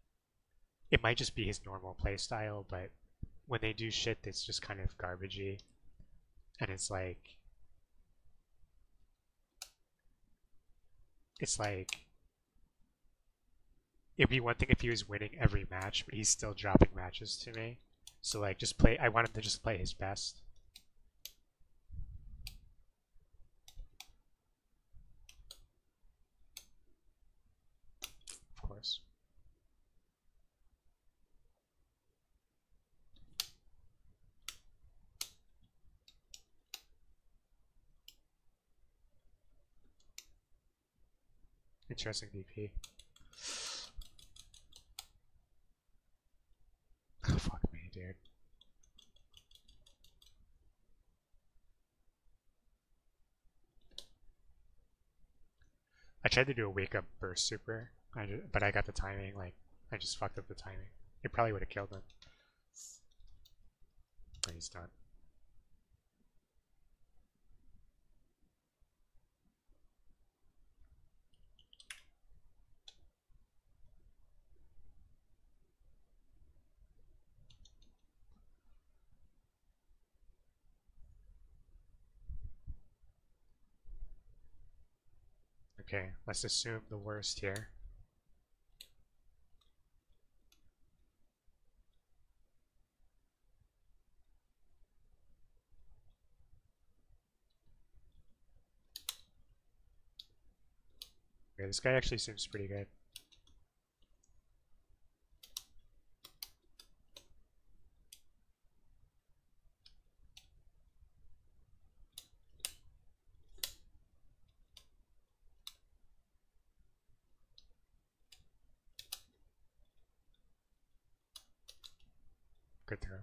it might just be his normal play style, but when they do shit that's just kind of garbagey, and it's like it'd be one thing if he was winning every match, but he's still dropping matches to me. So like, just play. I want him to just play his best. Of course. Interesting DP. Oh, fuck me, dude. I tried to do a wake up burst super, but I got the timing, like, I just fucked up the timing. It probably would have killed him. But he's done. Okay, let's assume the worst here. Okay, this guy actually seems pretty good. Good throw.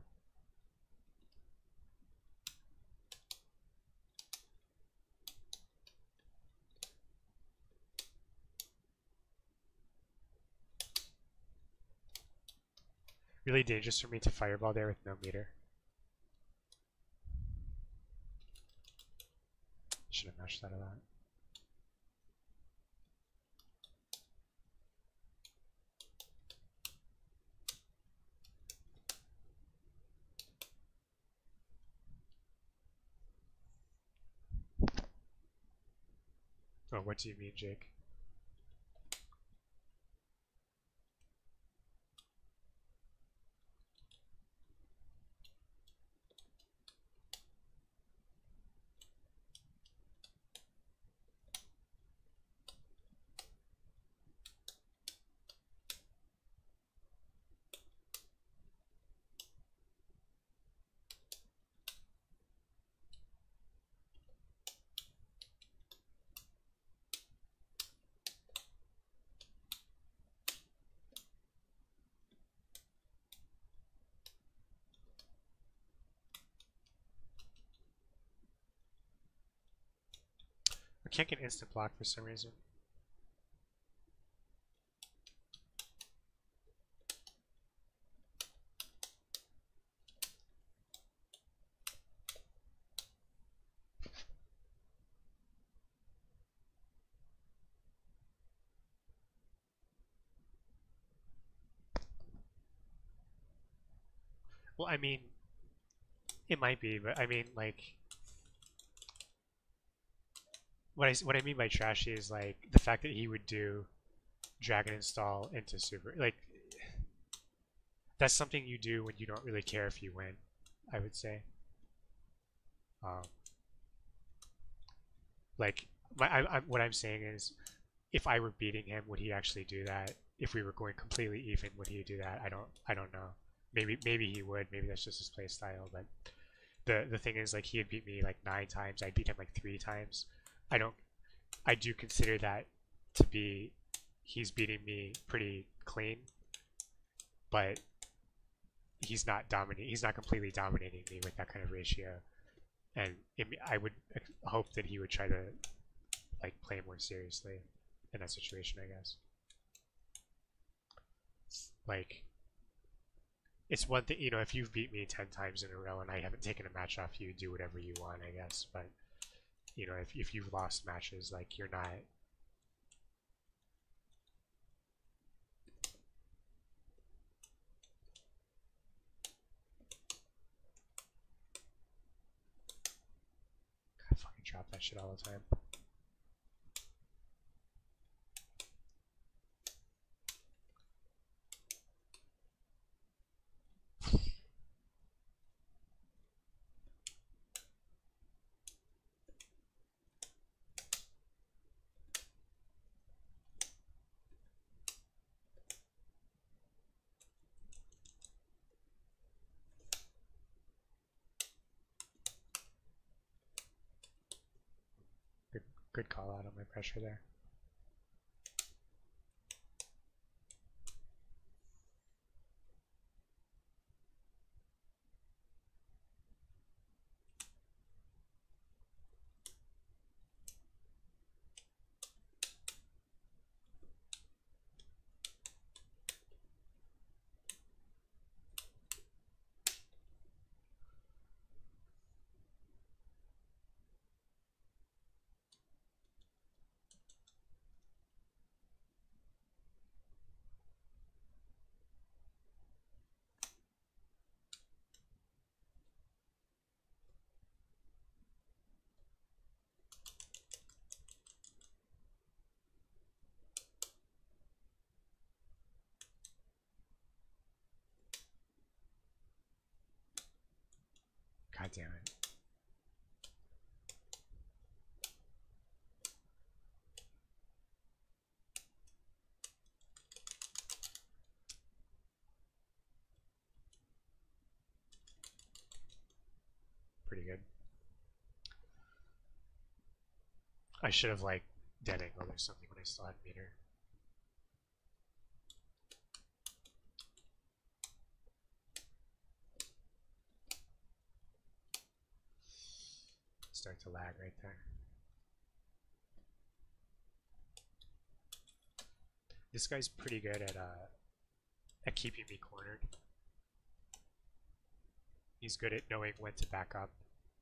Really dangerous for me to fireball there with no meter. Should have meshed that a lot. Oh, what do you mean, Jake? I can't get instant block for some reason. Well, I mean, it might be, but I mean, like, what I mean by trashy is like the fact that he would do dragon install into super. Like, that's something you do when you don't really care if you win, I would say. Um, like, what I'm saying is, if I were beating him, would he actually do that? If we were going completely even, would he do that? I don't know. Maybe he would. Maybe that's just his play style. But the thing is, like, he had beat me like 9 times. I beat him like 3 times. I do consider that to be, he's beating me pretty clean, but he's not dominating. He's not completely dominating me with that kind of ratio. And I would hope that he would try to like play more seriously in that situation, I guess. Like, it's one thing, you know, if you've beat me 10 times in a row and I haven't taken a match off you, do whatever you want, I guess. But, you know, if you've lost matches, like, you're not... I fucking drop that shit all the time. Good call out on my pressure there. God damn it. Pretty good. I should have like dead angled or something when I still had meter. Start to lag right there. This guy's pretty good at keeping me cornered. He's good at knowing when to back up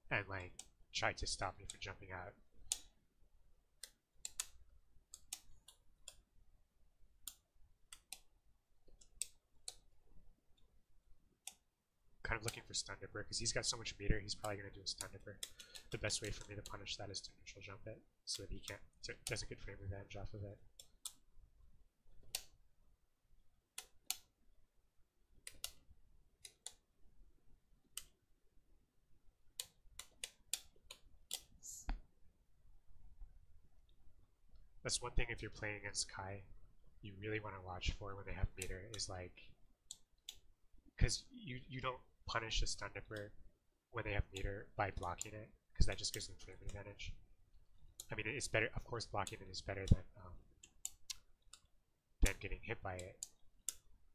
and like try to stop me from jumping out. Kind of looking for stun dipper because he's got so much meter. He's probably going to do a stun dipper. The best way for me to punish that is to neutral jump it so that he doesn't get frame revenge off of it. That's one thing if you're playing against Kai, you really want to watch for when they have meter is like, because you don't punish a stun dipper when they have meter by blocking it, because that just gives them frame advantage. I mean, it's better, of course, blocking it is better than getting hit by it,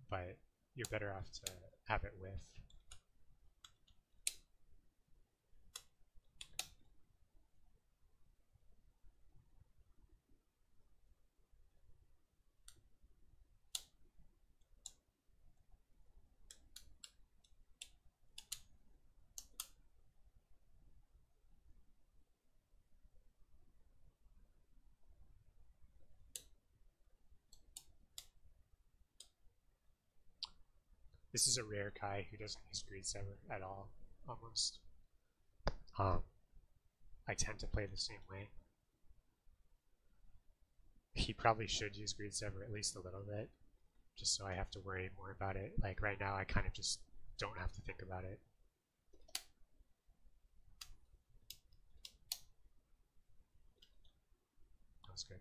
but you're better off to have it with. This is a rare Kai who doesn't use Greed Sever at all, almost. I tend to play the same way. He probably should use Greed Sever at least a little bit, just so I have to worry more about it. Like right now I kind of just don't have to think about it. That was good.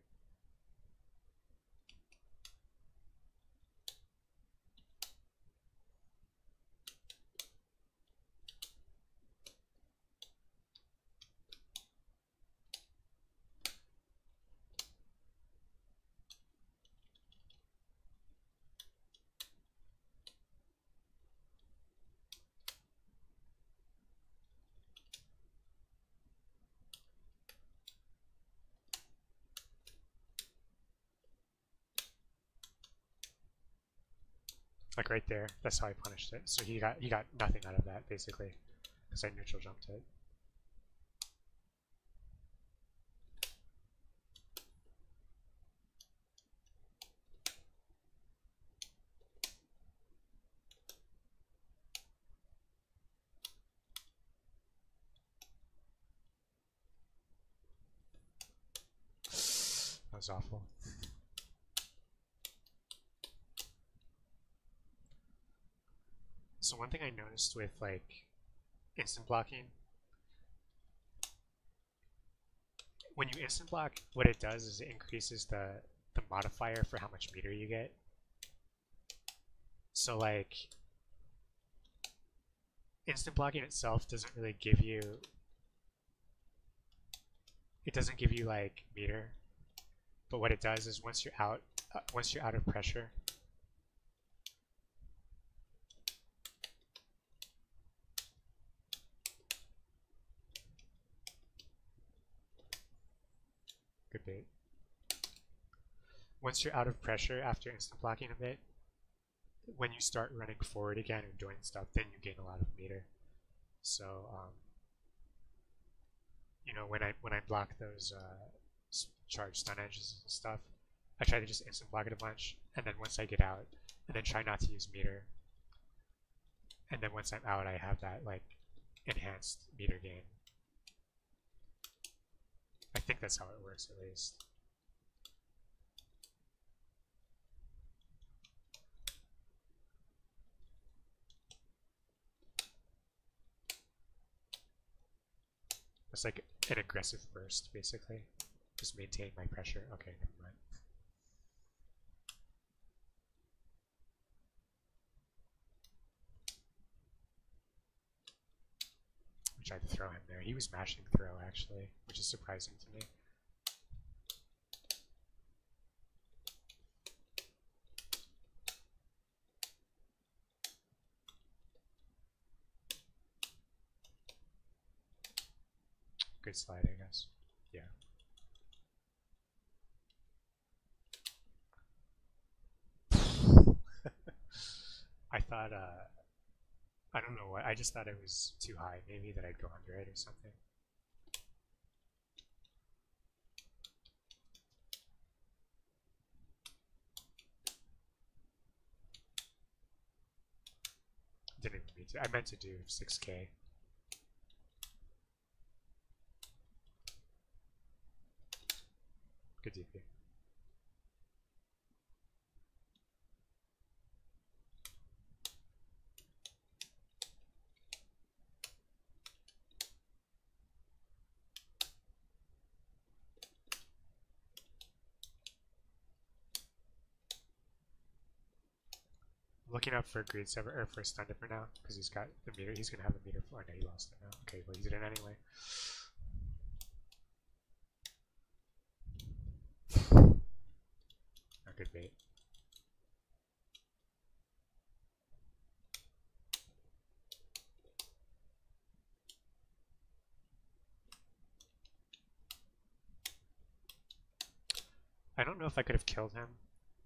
Like right there, that's how I punished it. So he got nothing out of that basically, because I neutral jumped it. That was awful. So one thing I noticed with like instant blocking, when you instant block, what it does is it increases the modifier for how much meter you get. So like instant blocking itself doesn't really give you, it doesn't give you like meter, but what it does is once you're out of pressure, good bait. Once you're out of pressure after instant blocking a bit, when you start running forward again and doing stuff, then you gain a lot of meter. So you know, when I block those charged stun edges and stuff, I try to just instant block it a bunch, and then once I get out, and then try not to use meter. And then once I'm out, I have that like enhanced meter gain. I think that's how it works at least. It's like an aggressive burst, basically. Just maintain my pressure. Okay, never mind. I tried to throw him there. He was mashing throw, actually, which is surprising to me. Good slide, I guess. Yeah. I thought, I don't know what, I just thought it was too high, maybe, that I'd go under it or something. Didn't mean to. I meant to do 6K. Good DP. Looking up for Gear Xrd or for Stun Dipper now because he's got the meter. He's gonna have the meter. Oh no, he lost it now. Okay, well he did it anyway. A good bait. I don't know if I could have killed him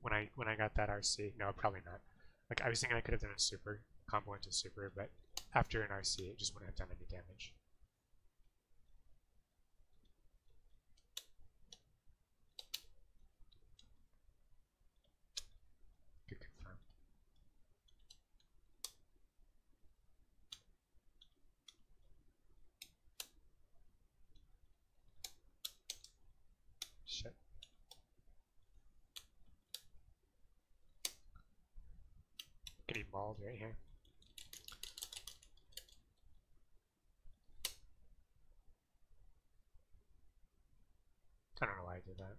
when I got that RC. No, probably not. Like I was thinking I could have done a super combo into super, but after an RC, it just wouldn't have done any damage. Good confirm. Shit. Getting mauled right here. I don't know why I did that.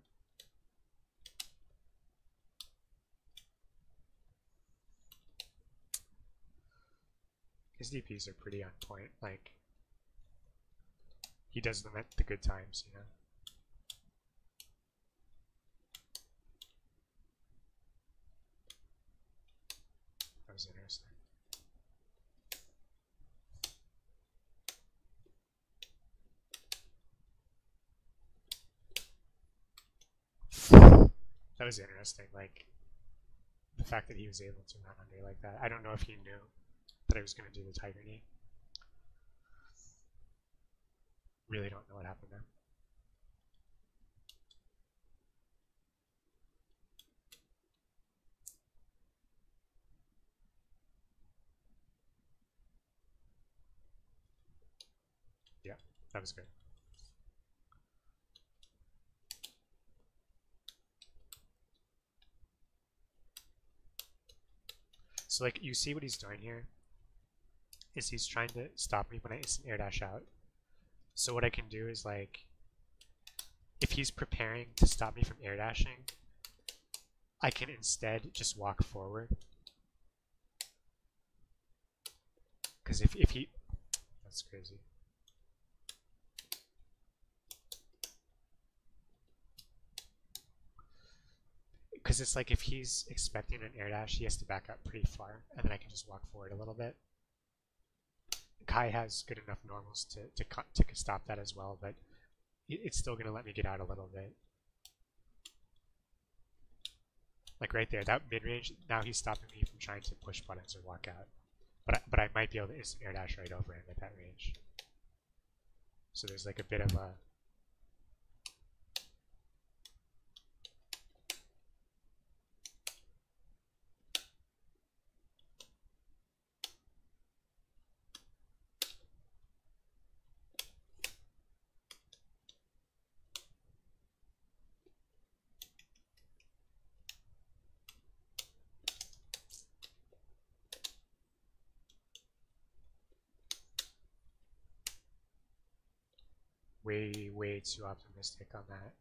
His DPs are pretty on point. Like, he does them at the good times, you know? That was interesting. That was interesting, like, the fact that he was able to run under like that. I don't know if he knew that I was going to do the Tiger Knee. Really don't know what happened there. Yeah, that was good. So like you see what he's doing here is he's trying to stop me when I instant air dash out. So what I can do is like if he's preparing to stop me from air dashing, I can instead just walk forward. Because if he, that's crazy. Because it's like if he's expecting an air dash, he has to back up pretty far, and then I can just walk forward a little bit. Kai has good enough normals to stop that as well, but it's still going to let me get out a little bit. Like right there, that mid-range, now he's stopping me from trying to push buttons or walk out. But I might be able to instant air dash right over him at that range. So there's like a bit of a... way too optimistic on that.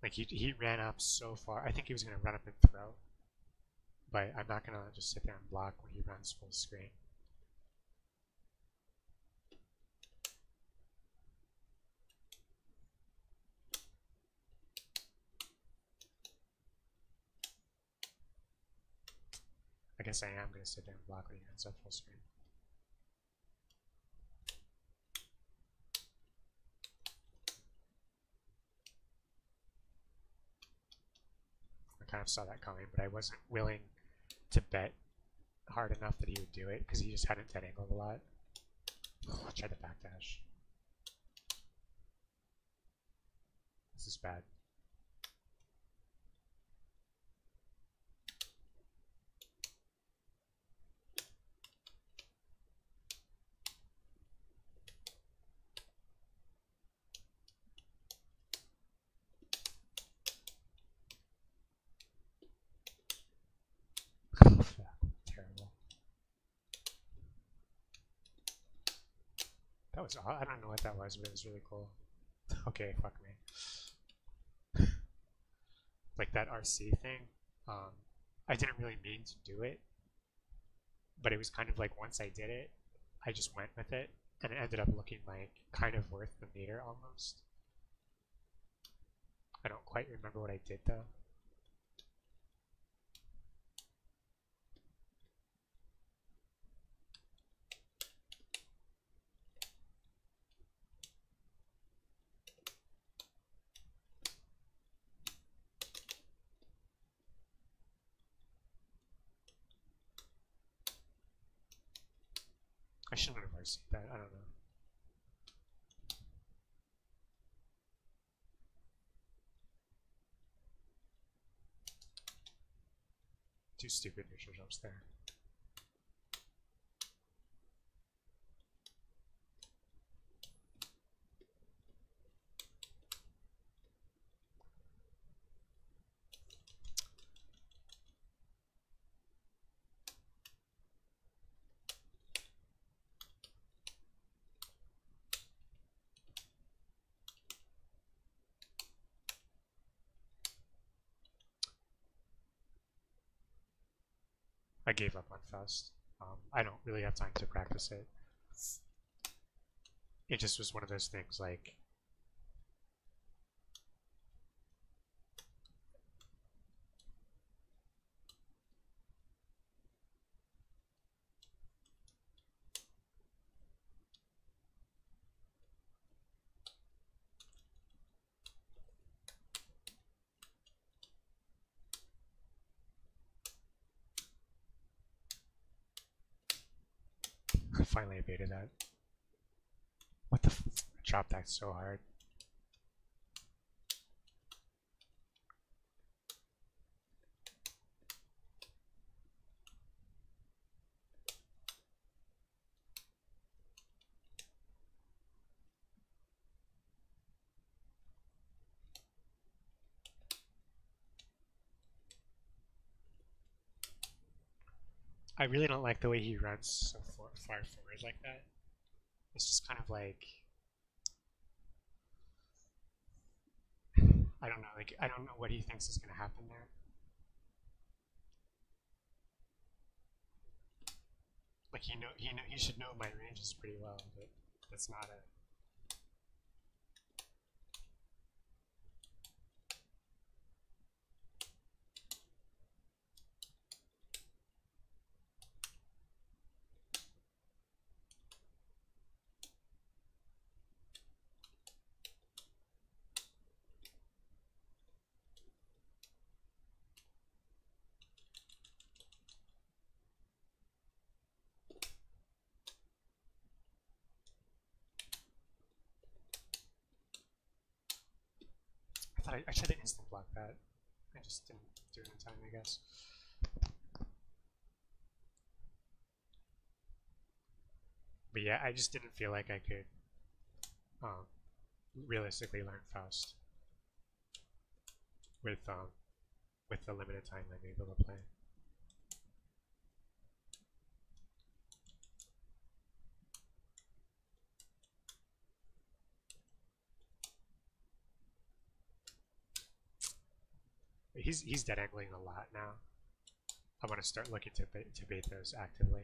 Like he ran up so far. I think he was gonna run up and throw, but I'm not gonna just sit there and block when he runs full screen. I guess I am gonna sit there and block when he runs up full screen. I kind of saw that coming, but I wasn't willing to bet hard enough that he would do it because he just hadn't dead angled a lot. Oh, I tried to backdash. This is bad. Terrible. That was, I don't know what that was, but it was really cool. Okay, fuck me. Like that RC thing, I didn't really mean to do it, but it was kind of like once I did it, I just went with it, and it ended up looking like kind of worth the meter almost. I don't quite remember what I did though. I shouldn't have RC'd that, I don't know. Two stupid neutral jumps there. I gave up on Faust. I don't really have time to practice it. It just was one of those things like, I finally evaded that. What the f— I dropped that so hard. I really don't like the way he runs so far forward like that. It's just kind of like, I don't know, like I don't know what he thinks is gonna happen there. Like he should know my ranges pretty well, but that's not a— I tried to instant block that. I just didn't do it in time, I guess. But yeah, I just didn't feel like I could realistically learn Faust with the limited time I'm able to play. he's dead angling a lot now. I want to start looking to bait those actively.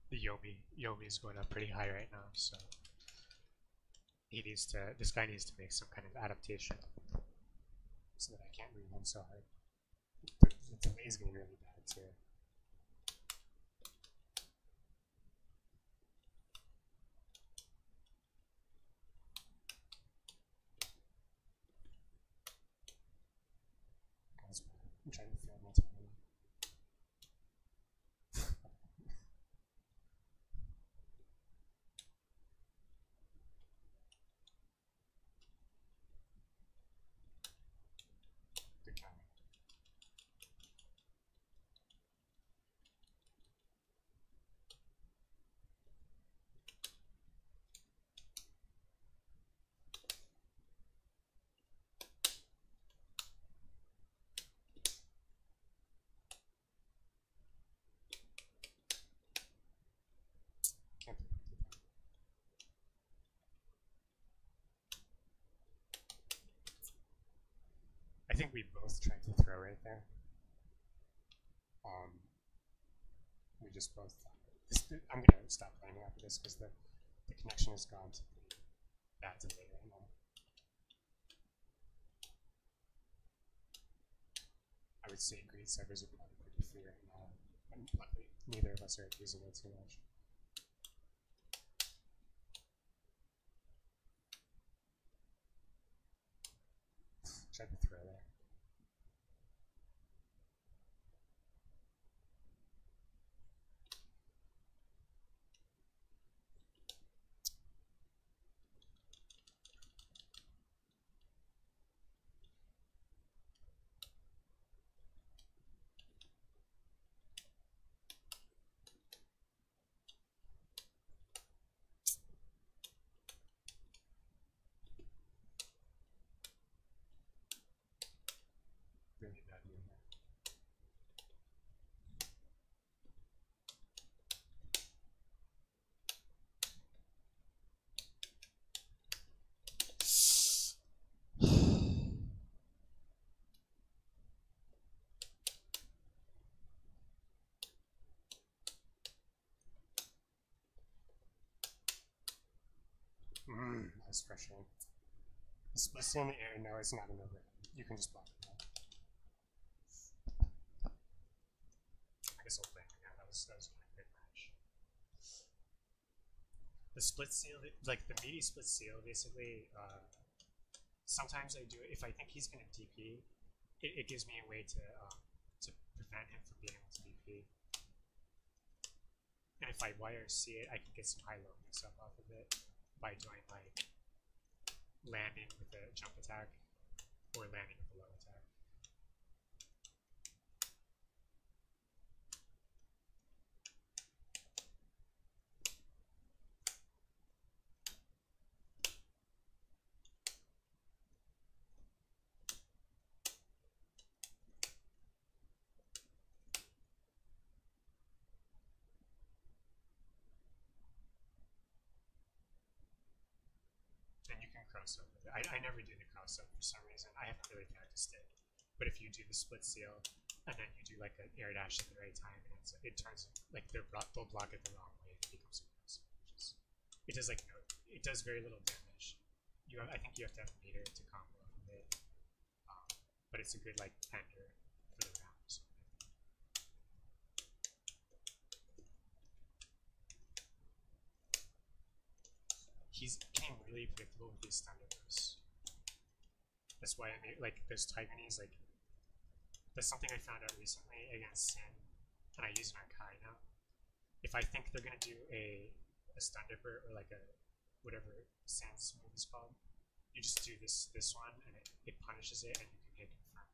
The Yomi is going up pretty high right now, so he needs to. This guy needs to make some kind of adaptation so that I can't move him so hard. The delay is getting really bad too. I'm trying to fill my time. Good counter. I think we both tried to throw right there. We just both thought I'm gonna stop playing after this because the connection has gone to pretty bad delay right now. I would say greed servers are probably pretty free right now, but luckily neither of us are using it too much. Tried to throw there. Really bad move there. That's frustrating. Especially in the air, no, it's not an overhead. You can just block it out. I guess I'll play it. Yeah, that was a good match. The split seal, like the meaty split seal, basically, sometimes I do it if I think he's going to DP. It gives me a way to prevent him from being able to DP. And if I YRC it, I can get some high-low mix-up off of it by doing like landing with a jump attack or landing with a low attack. Cross-up with it. I never do the cross-up for some reason. I haven't really practiced it. But if you do the split seal and then you do like an air dash at the right time, and it turns like they'll block it the wrong way and it becomes a cross-up. It does like it does very little damage. I think you have to have a meter to combo off of it, but it's a good like ender for the round. So. He's getting really predictable with these thunder bursts. That's why I made like those Tigernies, like that's something I found out recently against Sin, and I use an Arkai now. If I think they're gonna do a stun dipper or like a whatever Sin's move is called, you just do this one and it punishes it and you can hit confirm.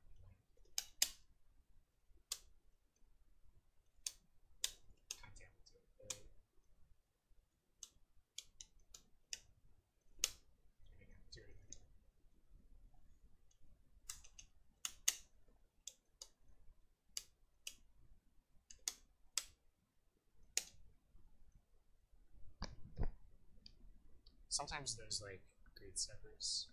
God damn it, dude. sometimes there's like grade servers.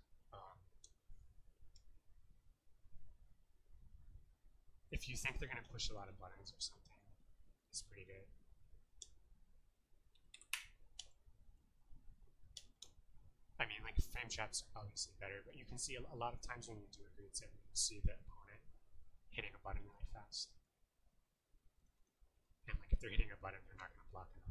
If you think they're going to push a lot of buttons or something, it's pretty good. I mean, like, frame traps are obviously better, but you can see a lot of times when you do a grade server, you see the opponent hitting a button really fast. And like, if they're hitting a button, they're not going to block it.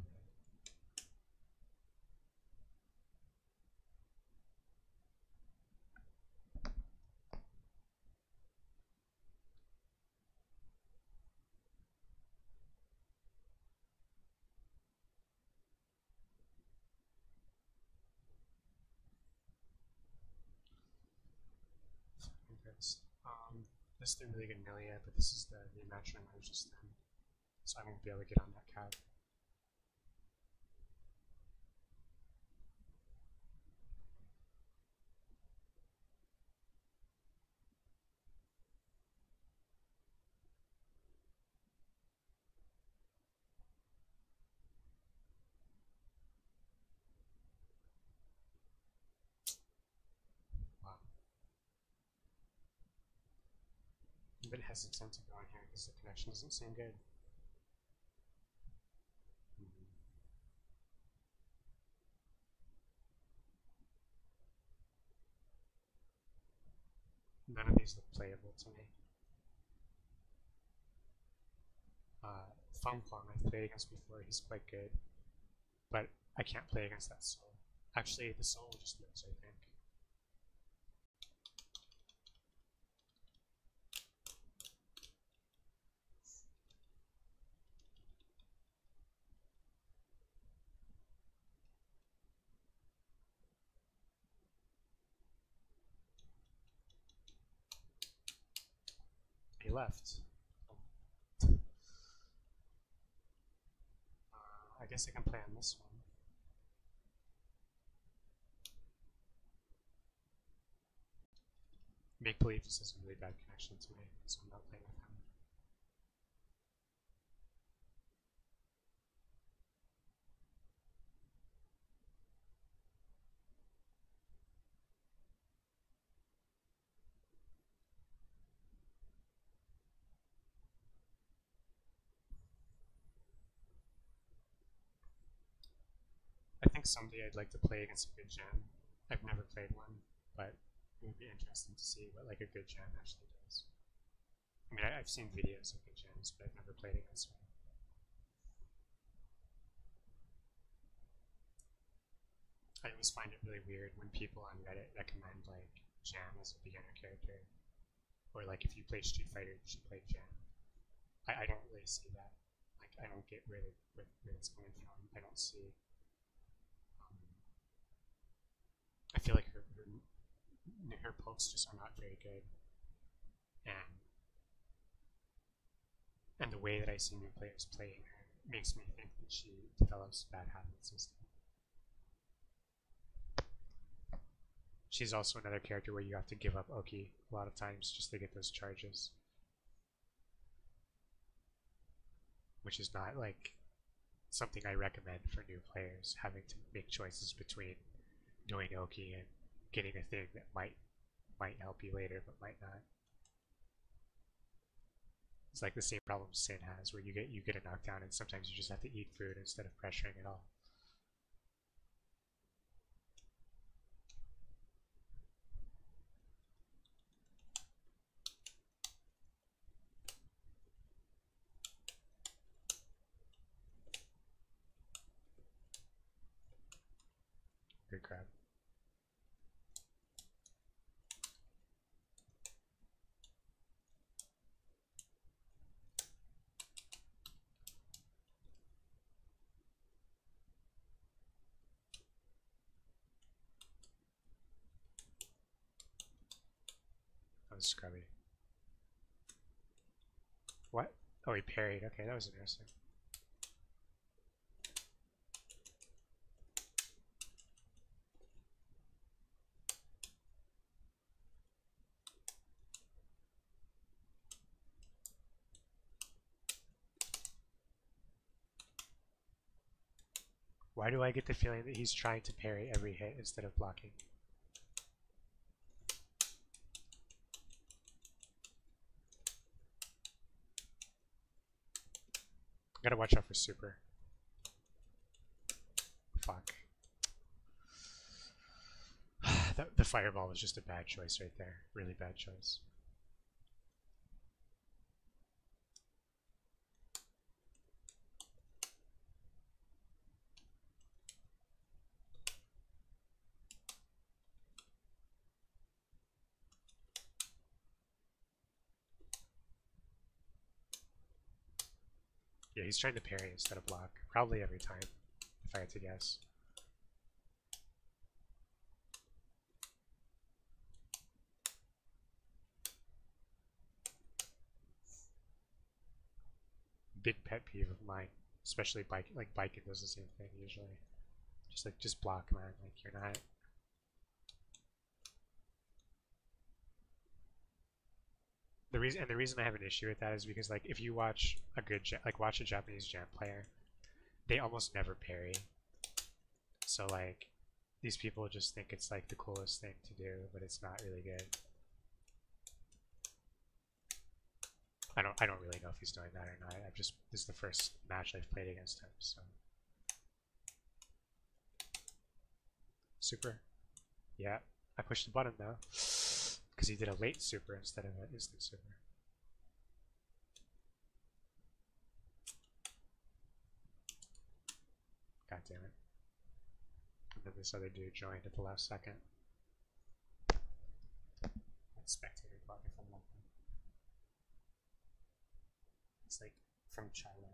This is the really good Millia, but this is the imaginary one just then, so I won't be able to get on that cab. I'm a bit hesitant to go in here because the connection doesn't seem good. None of these look playable to me. Fanghuang I've played against before, he's quite good, but I can't play against that soul. Actually, the soul just lives, I think. He left. I guess I can play on this one. Make believe this is a really bad connection to me, so I'm not playing with him. I think someday I'd like to play against a good jam. I've never played one, but it would be interesting to see what like a good jam actually does. I mean, I've seen videos of good jams, but I've never played against one. I always find it really weird when people on Reddit recommend like Jam as a beginner character, or like if you play Street Fighter, you should play Jam. I don't really see that. Like, I don't get where it's coming from. I don't see. I feel like her pokes just are not very good, and the way that I see new players playing her makes me think that she develops bad habits and stuff. She's also another character where you have to give up Oki a lot of times just to get those charges, which is not like something I recommend for new players, having to make choices between knowing Oki and getting a thing that might help you later but might not. It's like the same problem Sin has, where you get a knockdown and sometimes you just have to eat food instead of pressuring at all. Good grab. That was scrubby. What? Oh, he parried. Okay, that was interesting. Wow. Why do I get the feeling that he's trying to parry every hit instead of blocking? Gotta watch out for super. Fuck. The fireball was just a bad choice right there. Really bad choice. Yeah, he's trying to parry instead of block. Probably every time, if I had to guess. Big pet peeve of mine, especially biking does the same thing usually. Just block, man. Like you're not. The reason I have an issue with that is because like if you watch a watch a Japanese jam player, they almost never parry. So like these people just think it's like the coolest thing to do, but it's not really good. I don't really know if he's doing that or not. This is the first match I've played against him, so. Super. Yeah, I pushed the button though. Because he did a late super instead of an instant super. God damn it. And then this other dude joined at the last second. Spectator bug if I'm lucky. It's like from China.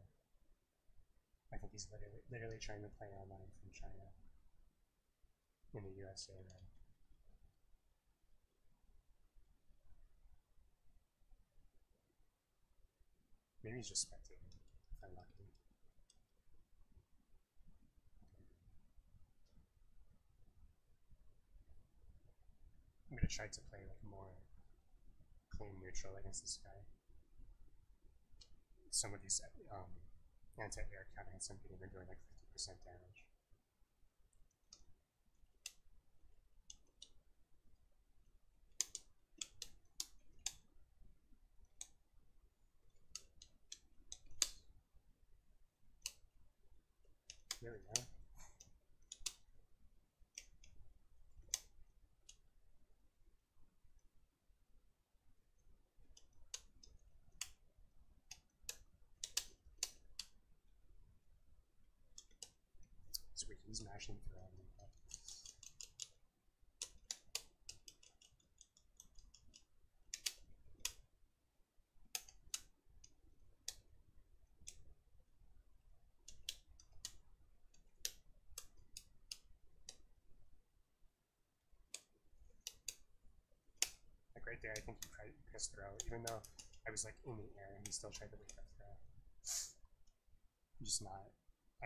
I think he's literally trying to play online from China. In the USA, right? Maybe he's just spectating, if I'm lucky. I'm gonna try to play like more clean neutral against this guy. Some of these anti-air counter hits I'm getting are doing like 50% damage. There we go. Sweet, he's mashing through all of them. Right there, I think he tried his throw, even though I was like in the air and he still tried to wake up throw. I'm just not,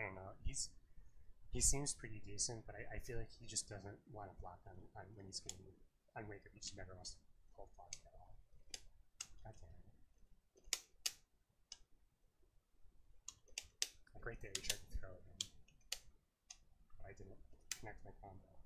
I don't know, he seems pretty decent, but I feel like he just doesn't want to block on when he's getting on wake up. He just never wants to pull block at all. God damn it. Like right there, he tried to throw again, but I didn't connect my combo.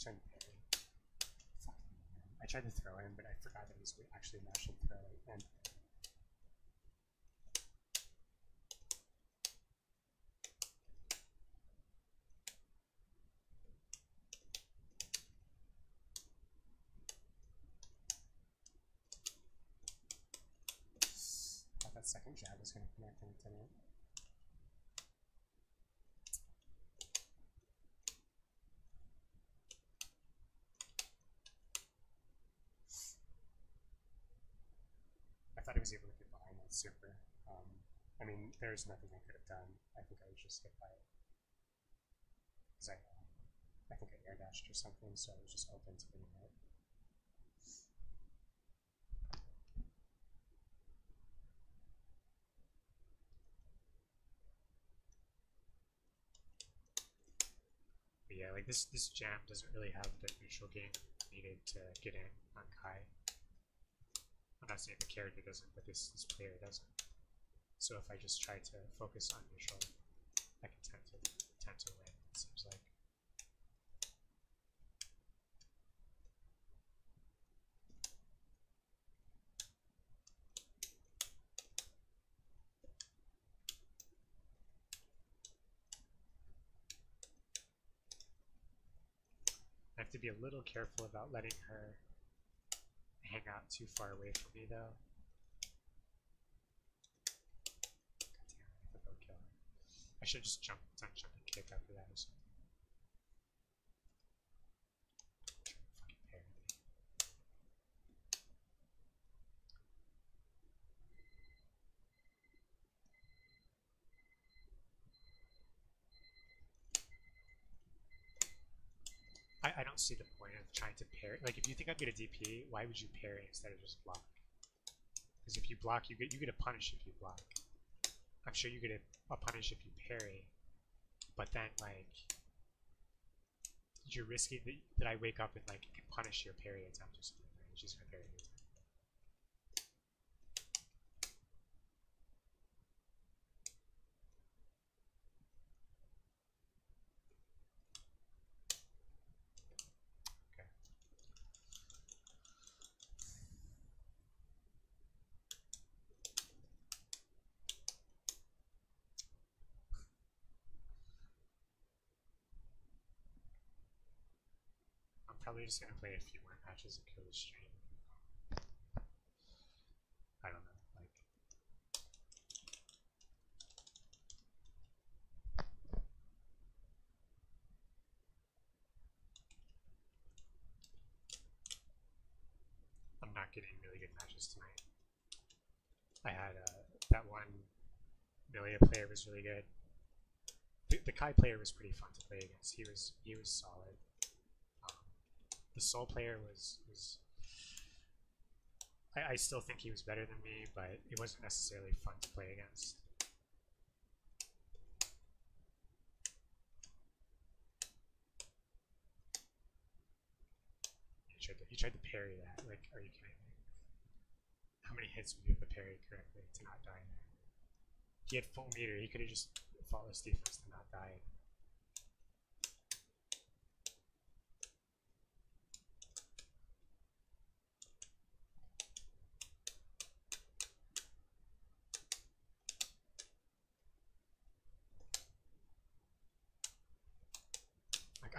Trying to parry. Fucking man. I tried to throw him, but I forgot that he's actually mashing throw and parry. Thought that second jab was going to connect and it didn't. I thought he was able to get behind that super. I mean, there's nothing I could have done. I think I was just hit by it. Because I think I air dashed or something, so I was just open to getting hit. But yeah, like this jam doesn't really have the neutral game needed to get in on Kai. I'm not saying the character doesn't, but this player doesn't. So if I just try to focus on neutral, I can tend to win, it seems like. I have to be a little careful about letting her hang out too far away from me, though. God damn, I thought that would kill her. I should just done jumping kick after that or something. Fucking parry me. I don't see the point of trying to parry. Like, if you think I'm gonna DP, why would you parry instead of just block? Because if you block, you get a punish if you block. I'm sure you get a punish if you parry, but then like you're risking that I wake up and like can punish your parry attempt or something. Right? She's gonna parry you. Okay. I'm probably just gonna play a few more matches and kill the stream. I don't know, like. I'm not getting really good matches tonight. I had that one Millia player was really good. The Kai player was pretty fun to play against. He was solid. The Soul player was I still think he was better than me, but it wasn't necessarily fun to play against. He tried to parry that. Like, are you kidding me? How many hits would you have to parry correctly to not die there? He had full meter. He could have just fought this defense to not die. Like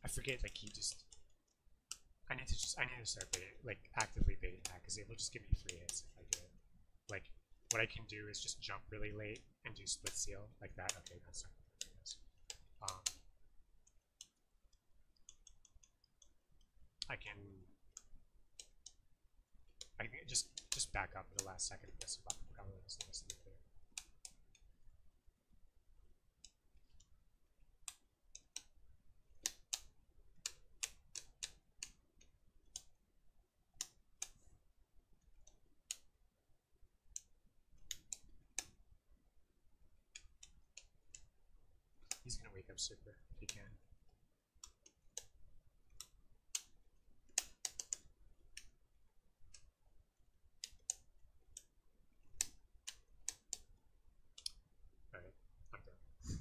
I forget. Like he just. I need to start baiting, like actively baiting that because it will just give me free hits if I do it. Like what I can do is just jump really late and do split seal like that. Okay, that's not what it is. I can just back up at the last second and press a button. Probably was the best thing to do. He's gonna wake up super if he can. Alright, I'm done.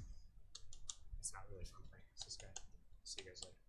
It's not really fun playing against this guy. See you guys later.